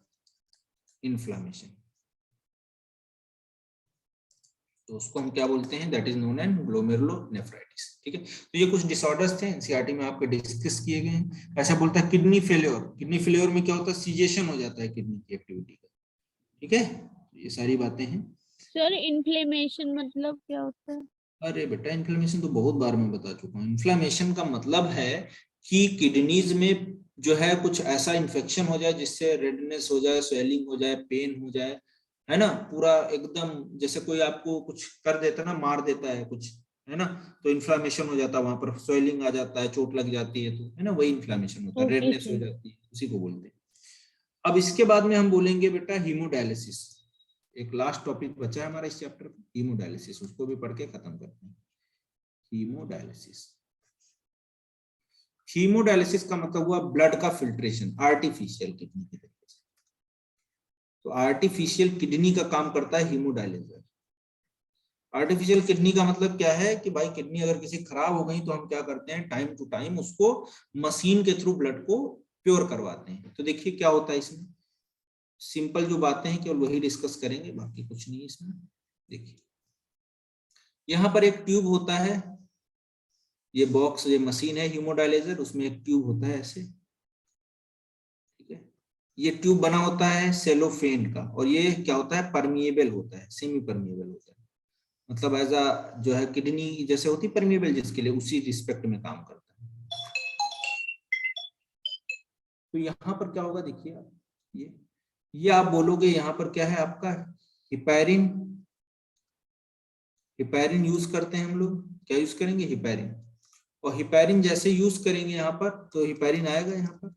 इन्फ्लामेशन, तो उसको हम क्या बोलते हैं, that is known as glomerulonephritis. ठीक है, तो ये कुछ डिसऑर्डर्स थे एनसीईआरटी में आपके डिस्कस किए गए हैं। ऐसा बोलता है किडनी फेलियर, किडनी फेलियर में क्या होता है, सीजेशन हो जाता है किडनी की एक्टिविटी का। ठीक है, ये सारी बातें हैं। सर इन्फ्लेमेशन मतलब क्या होता है? अरे बेटा, इन्फ्लेमेशन तो बहुत बार मैं बता चुका हूँ। इन्फ्लेमेशन का मतलब है कि किडनीज में जो है कुछ ऐसा इन्फेक्शन हो जाए जिससे रेडनेस हो जाए, स्वेलिंग हो जाए, पेन हो जाए, है ना, पूरा एकदम जैसे कोई आपको कुछ कर देता है ना, मार देता है कुछ, है ना, तो इन्फ्लेमेशन हो जाता है, वहां पर स्वेलिंग आ जाता है, चोट लग जाती है, तो है ना, वही इन्फ्लेमेशन होता है, ओके रेडनेस हो सर। जाती है, उसी को बोलते हैं। अब इसके बाद में हम बोलेंगे बेटा हीमोडायलिसिस। एक लास्ट टॉपिक बचा है हमारा इस चैप्टर का, हीमोडायलिसिस, उसको भी पढ़ के खत्म करते हैं। हीमोडायलिसिस, हीमोडायलिसिस का मतलब हुआ ब्लड का फिल्ट्रेशन आर्टिफिशियल किडनी की तरीके से। तो आर्टिफिशियल किडनी का काम करता है हीमोडायलिसिस। आर्टिफिशियल किडनी का मतलब क्या है कि भाई किडनी अगर किसी खराब हो गई तो हम क्या करते हैं, टाइम टू टाइम उसको मशीन के थ्रू ब्लड को प्योर करवाते हैं। तो देखिए क्या होता है इसमें, सिंपल जो बातें हैं केवल वही डिस्कस करेंगे, बाकी कुछ नहीं इसमें। देखिए यहाँ पर एक ट्यूब होता है, ये बॉक्स, ये मशीन है हीमोडायलिजर, उसमें एक ट्यूब होता है ऐसे। ठीक है, ये ट्यूब बना होता है सेलोफेन का, और ये क्या होता है, परमिएबल होता है, सेमी परमिएबल होता है, मतलब एज अ जो है किडनी जैसे होती परमिएबल जिसके लिए, उसी रिस्पेक्ट में काम करता है। तो यहाँ पर क्या होगा देखिए आप, ये आप बोलोगे यहाँ पर क्या है आपका, हिपैरिन। हिपैरिन यूज करते हैं हम लोग, क्या यूज करेंगे, हिपैरिन। और हिपैरिन जैसे यूज करेंगे यहाँ पर तो हिपैरिन आएगा यहाँ पर।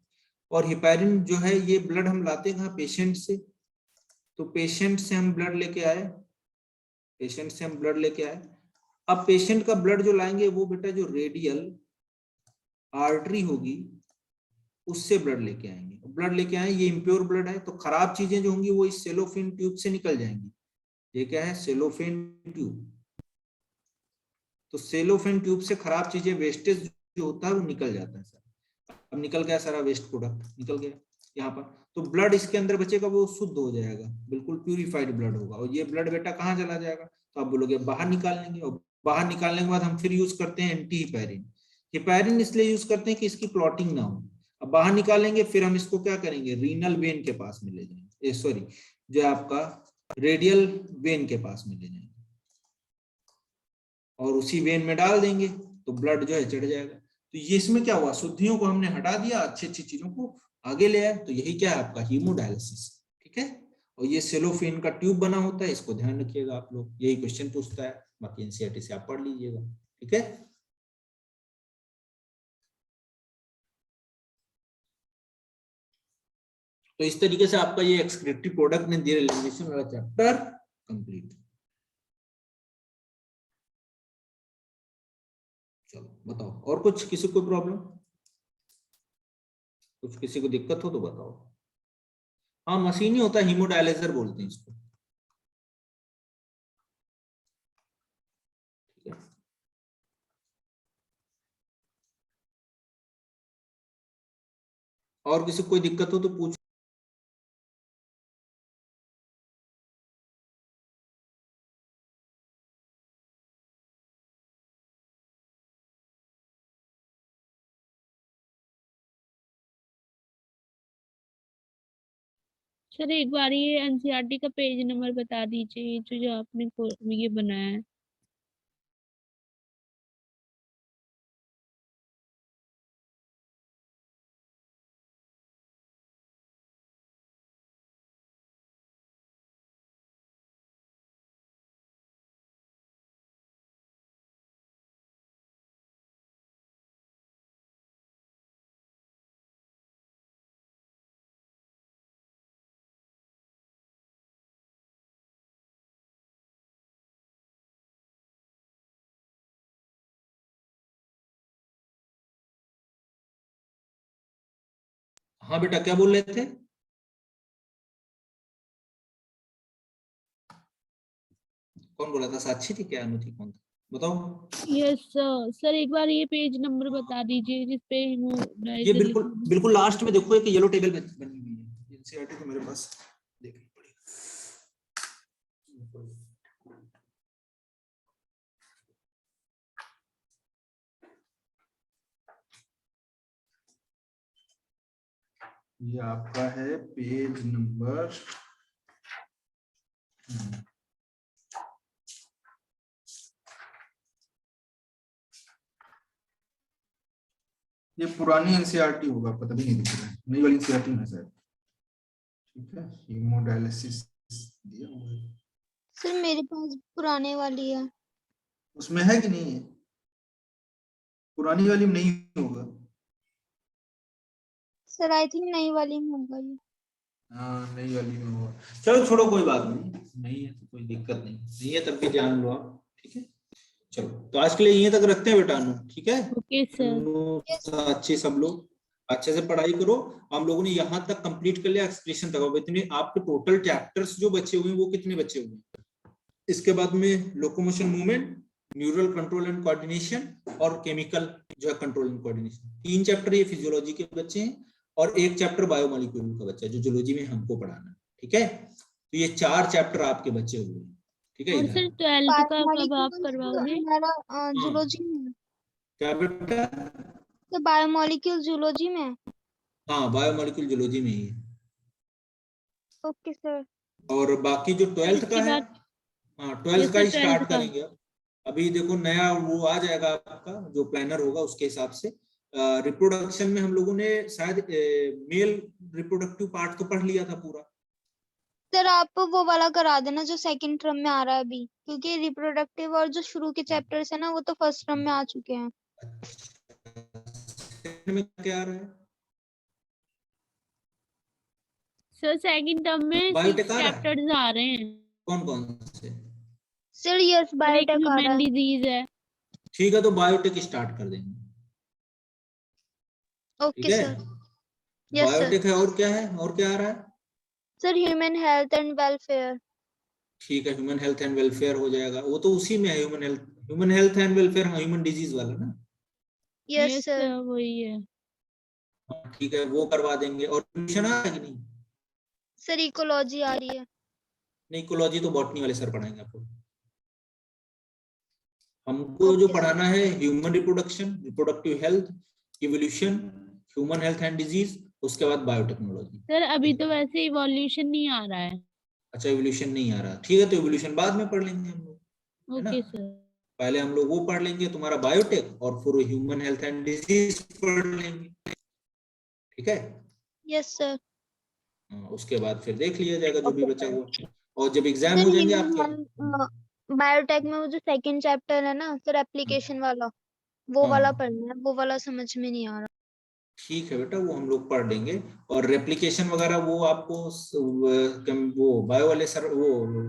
और हिपैरिन जो है ये ब्लड हम लाते हैं पेशेंट से, तो पेशेंट से हम ब्लड लेके आए, पेशेंट से हम ब्लड लेके आए। अब पेशेंट का ब्लड जो लाएंगे वो बेटा जो रेडियल आर्टरी होगी उससे ब्लड लेके आएंगे। ब्लड लेके आए, ये इम्प्योर ब्लड है, तो खराब चीजें जो होंगी वो इस सेलोफेन ट्यूब से निकल जाएंगी। ये क्या है, सेलोफेन ट्यूब। तो सेलोफेन ट्यूब से खराब चीजें, वेस्टेज जो होता है वो निकल जाता है सर। अब निकल गया सारा वेस्ट प्रोडक्ट निकल गया यहाँ पर, तो ब्लड इसके अंदर बचेगा वो शुद्ध हो जाएगा, बिल्कुल प्यूरिफाइड ब्लड होगा। और ये ब्लड बेटा कहाँ चला जाएगा, तो आप बोलोगे बाहर निकाल लेंगे। और बाहर निकालने के बाद हम फिर यूज करते हैं एंटी हिपैरिन। हिपैरिन इसलिए यूज करते हैं कि इसकी क्लॉटिंग ना हो। अब बाहर निकालेंगे फिर हम इसको क्या करेंगे, रीनल वेन के पास में ले जाएंगे, सॉरी जो आपका रेडियल वेन के पास में ले जाएंगे, और उसी वेन में डाल देंगे तो ब्लड जो है चढ़ जाएगा। तो ये इसमें क्या हुआ, शुद्धियों को हमने हटा दिया, अच्छी अच्छी चीजों को आगे ले आए। तो यही क्या है आपका हीमोडायलिसिस। ठीक है, और ये सेलोफेन का ट्यूब बना होता है, इसको ध्यान रखिएगा आप लोग, यही क्वेश्चन पूछता है, बाकी एनसीईआरटी से आप पढ़ लीजिएगा। ठीक है, तो इस तरीके से आपका ये एक्सक्रीटरी प्रोडक्ट ने एलिमिनेशन वाला चैप्टर कंप्लीट। चलो बताओ, और कुछ किसी को प्रॉब्लम, कुछ किसी को दिक्कत हो तो बताओ। हाँ मशीन ही होता है, हीमोडायलिजर बोलते हैं इसको। ठीक है, और किसी को कोई दिक्कत हो तो पूछ। सर एक बार ये एनसीईआरटी का पेज नंबर बता दीजिए, जो जो आपने ये बनाया है। हाँ बेटा क्या बोल रहे थे, कौन बोला था? साक्षी थी क्या? अनु थी? कौन था? बताओ। Yes sir. सर एक बार ये पेज नंबर बता दीजिए जिसपे ये हेमोडायज़र बिल्कुल लिखा है। बिल्कुल लास्ट में देखो, एक येलो टेबल बनी हुई है, एनसीईआरटी तो मेरे पास देखनी पड़ेगी। ये आपका है पेज नंबर ये पुरानी एनसीईआरटी होगा, पता भी नहीं दिख रहा है, नई वाली एनसीईआरटी में शायद। ठीक है, हीमोडायलिसिस दिया हुआ है। सर मेरे पास पुराने वाली है। उसमें है कि नहीं है? पुरानी वाली में नहीं होगा। सर आई थिंक नई वाली में होगा ये। हाँ, नई वाली में होगा। चलो छोड़ो, कोई बात नहीं, नहीं है तो कोई दिक्कत नहीं, नहीं है तब भी जान लो आप। ठीक है, चलो तो आज के लिए यहीं तक रखते हैं बेटा अनु, ठीक है? Okay sir. अनु, अच्छे सब लोग अच्छे से पढ़ाई करो। हम लोगों ने यहाँ तक कंप्लीट कर लिया, एक्सप्रेशन तक। अब इतने आपके टोटल चैप्टर्स जो बचे हुए हैं वो कितने बचे हुए हैं? इसके बाद में locomotion movement, neural control and coordination और केमिकल जो है कंट्रोल एंड कोऑर्डिनेशन, 3 चैप्टर ये फिजियोलॉजी के बच्चे हैं और 1 चैप्टर बायोमोलिक्यूल का बच्चा है जो जूलॉजी में हमको पढ़ाना है। ठीक है, तो ये 4 चैप्टर आपके बचे हुए हैं। ठीक है, और सर 12th का कब आप करवाओगे? हमारा जूलॉजी में। क्या बेटा? तो बायोमोलिक्यूल जूलॉजी में। हाँ, बायोमोलिक्यूल जूलॉजी में ही है। Okay sir. और बाकी जो 12th का है, हाँ 12th का ही स्टार्ट करेंगे। अभी देखो नया वो आ जाएगा आपका जो प्लानर होगा, उसके हिसाब से रिप्रोडक्शन में हम लोगों ने शायद मेल रिप्रोडक्टिव पार्ट तो पढ़ लिया था पूरा। सर आप वो वाला करा देना जो सेकंड टर्म में आ रहा है अभी, क्योंकि रिप्रोडक्टिव और जो शुरू के चैप्टर्स है ना वो तो फर्स्ट टर्म में आ चुके हैं। में क्या आ रहा है सर सेकंड टर्म में 6 बायोटेक आ रहा है? चैप्टर्स आ रहे हैं। कौन कौन से? सर यस एक बायोटेक आ रहा ह्यूमन है। डिजीज है। ठीक है, तो बायोटेक स्टार्ट कर देंगे। ठीक ओके है, सर। Yes sir. बायोटेक है, और क्या है? और क्या आ रहा है? Sir human health and welfare. ठीक है, ह्यूमन हेल्थ एंड वेलफेयर हो जाएगा, वो तो उसी में है। Human health and welfare, human disease वाला ना। Yes yes sir. सर वही है। हाँ, ठीक है, वो करवा देंगे। और ट्यूशन आ रहा है कि नहीं? सर इकोलॉजी आ रही है। नहीं, इकोलॉजी तो बॉटनी वाले सर पढ़ाएंगे आपको। हमको जो ओके सर। पढ़ाना है human reproduction, reproductive health, evolution, human health and disease, उसके बाद बायोटेक्नोलॉजी। सर अभी तो वैसे इवोल्यूशन नहीं आ रहा है। अच्छा, इवोल्यूशन नहीं आ रहा, ठीक है, तो इवोल्यूशन बाद में पढ़ लेंगे हम लोग, है ना? Okay sir. पहले हम लोग वो पढ़ लेंगे तुम्हारा बायोटेक, और फिर ह्यूमन हेल्थ एंड डिजीज पढ़ लेंगे। ठीक है, यस सर। उसके बाद फिर देख लिया जाएगा जो भी ओके बचा सर। हुआ। और जब एग्जाम सर हो जाएंगे ह्यूमन आपके, हेल्थ बायोटेक में वो जो सेकंड चैप्टर है ना सर एप्लीकेशन वाला, वो हाँ वाला पढ़ना है। वो वाला समझ में नहीं आ रहा। ठीक है बेटा, वो हम लोग पढ़ लेंगे। और रेप्लिकेशन वगैरह वो आपको वो बायो वाले सर, वो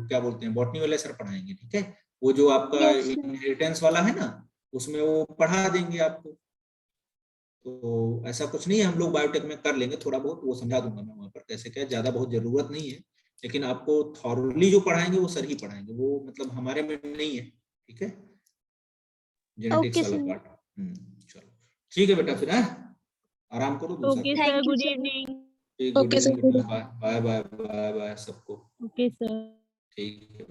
क्या बोलते हैं, बॉटनी वाले सर पढ़ाएंगे। ठीक है, वो जो आपका यस सर। इनहेरिटेंस वाला है ना, उसमें वो पढ़ा देंगे आपको। तो ऐसा कुछ नहीं है, हम लोग बायोटेक में कर लेंगे थोड़ा बहुत, वो समझा दूंगा मैं वहां पर कैसे क्या, ज्यादा बहुत जरूरत नहीं है। लेकिन आपको थॉरली जो पढ़ाएंगे वो सर ही पढ़ाएंगे, वो मतलब हमारे में नहीं है। ठीक है, जेनेटिक्स ओके वाला सर। पार्ट। चलो ठीक है बेटा, फिर है आराम करो, दूसरा ओके कुछ। Sir, thank you good sir. Evening. Good okay evening sir. बेटा, bye bye bye bye bye सबको। Okay sir. ठीक है।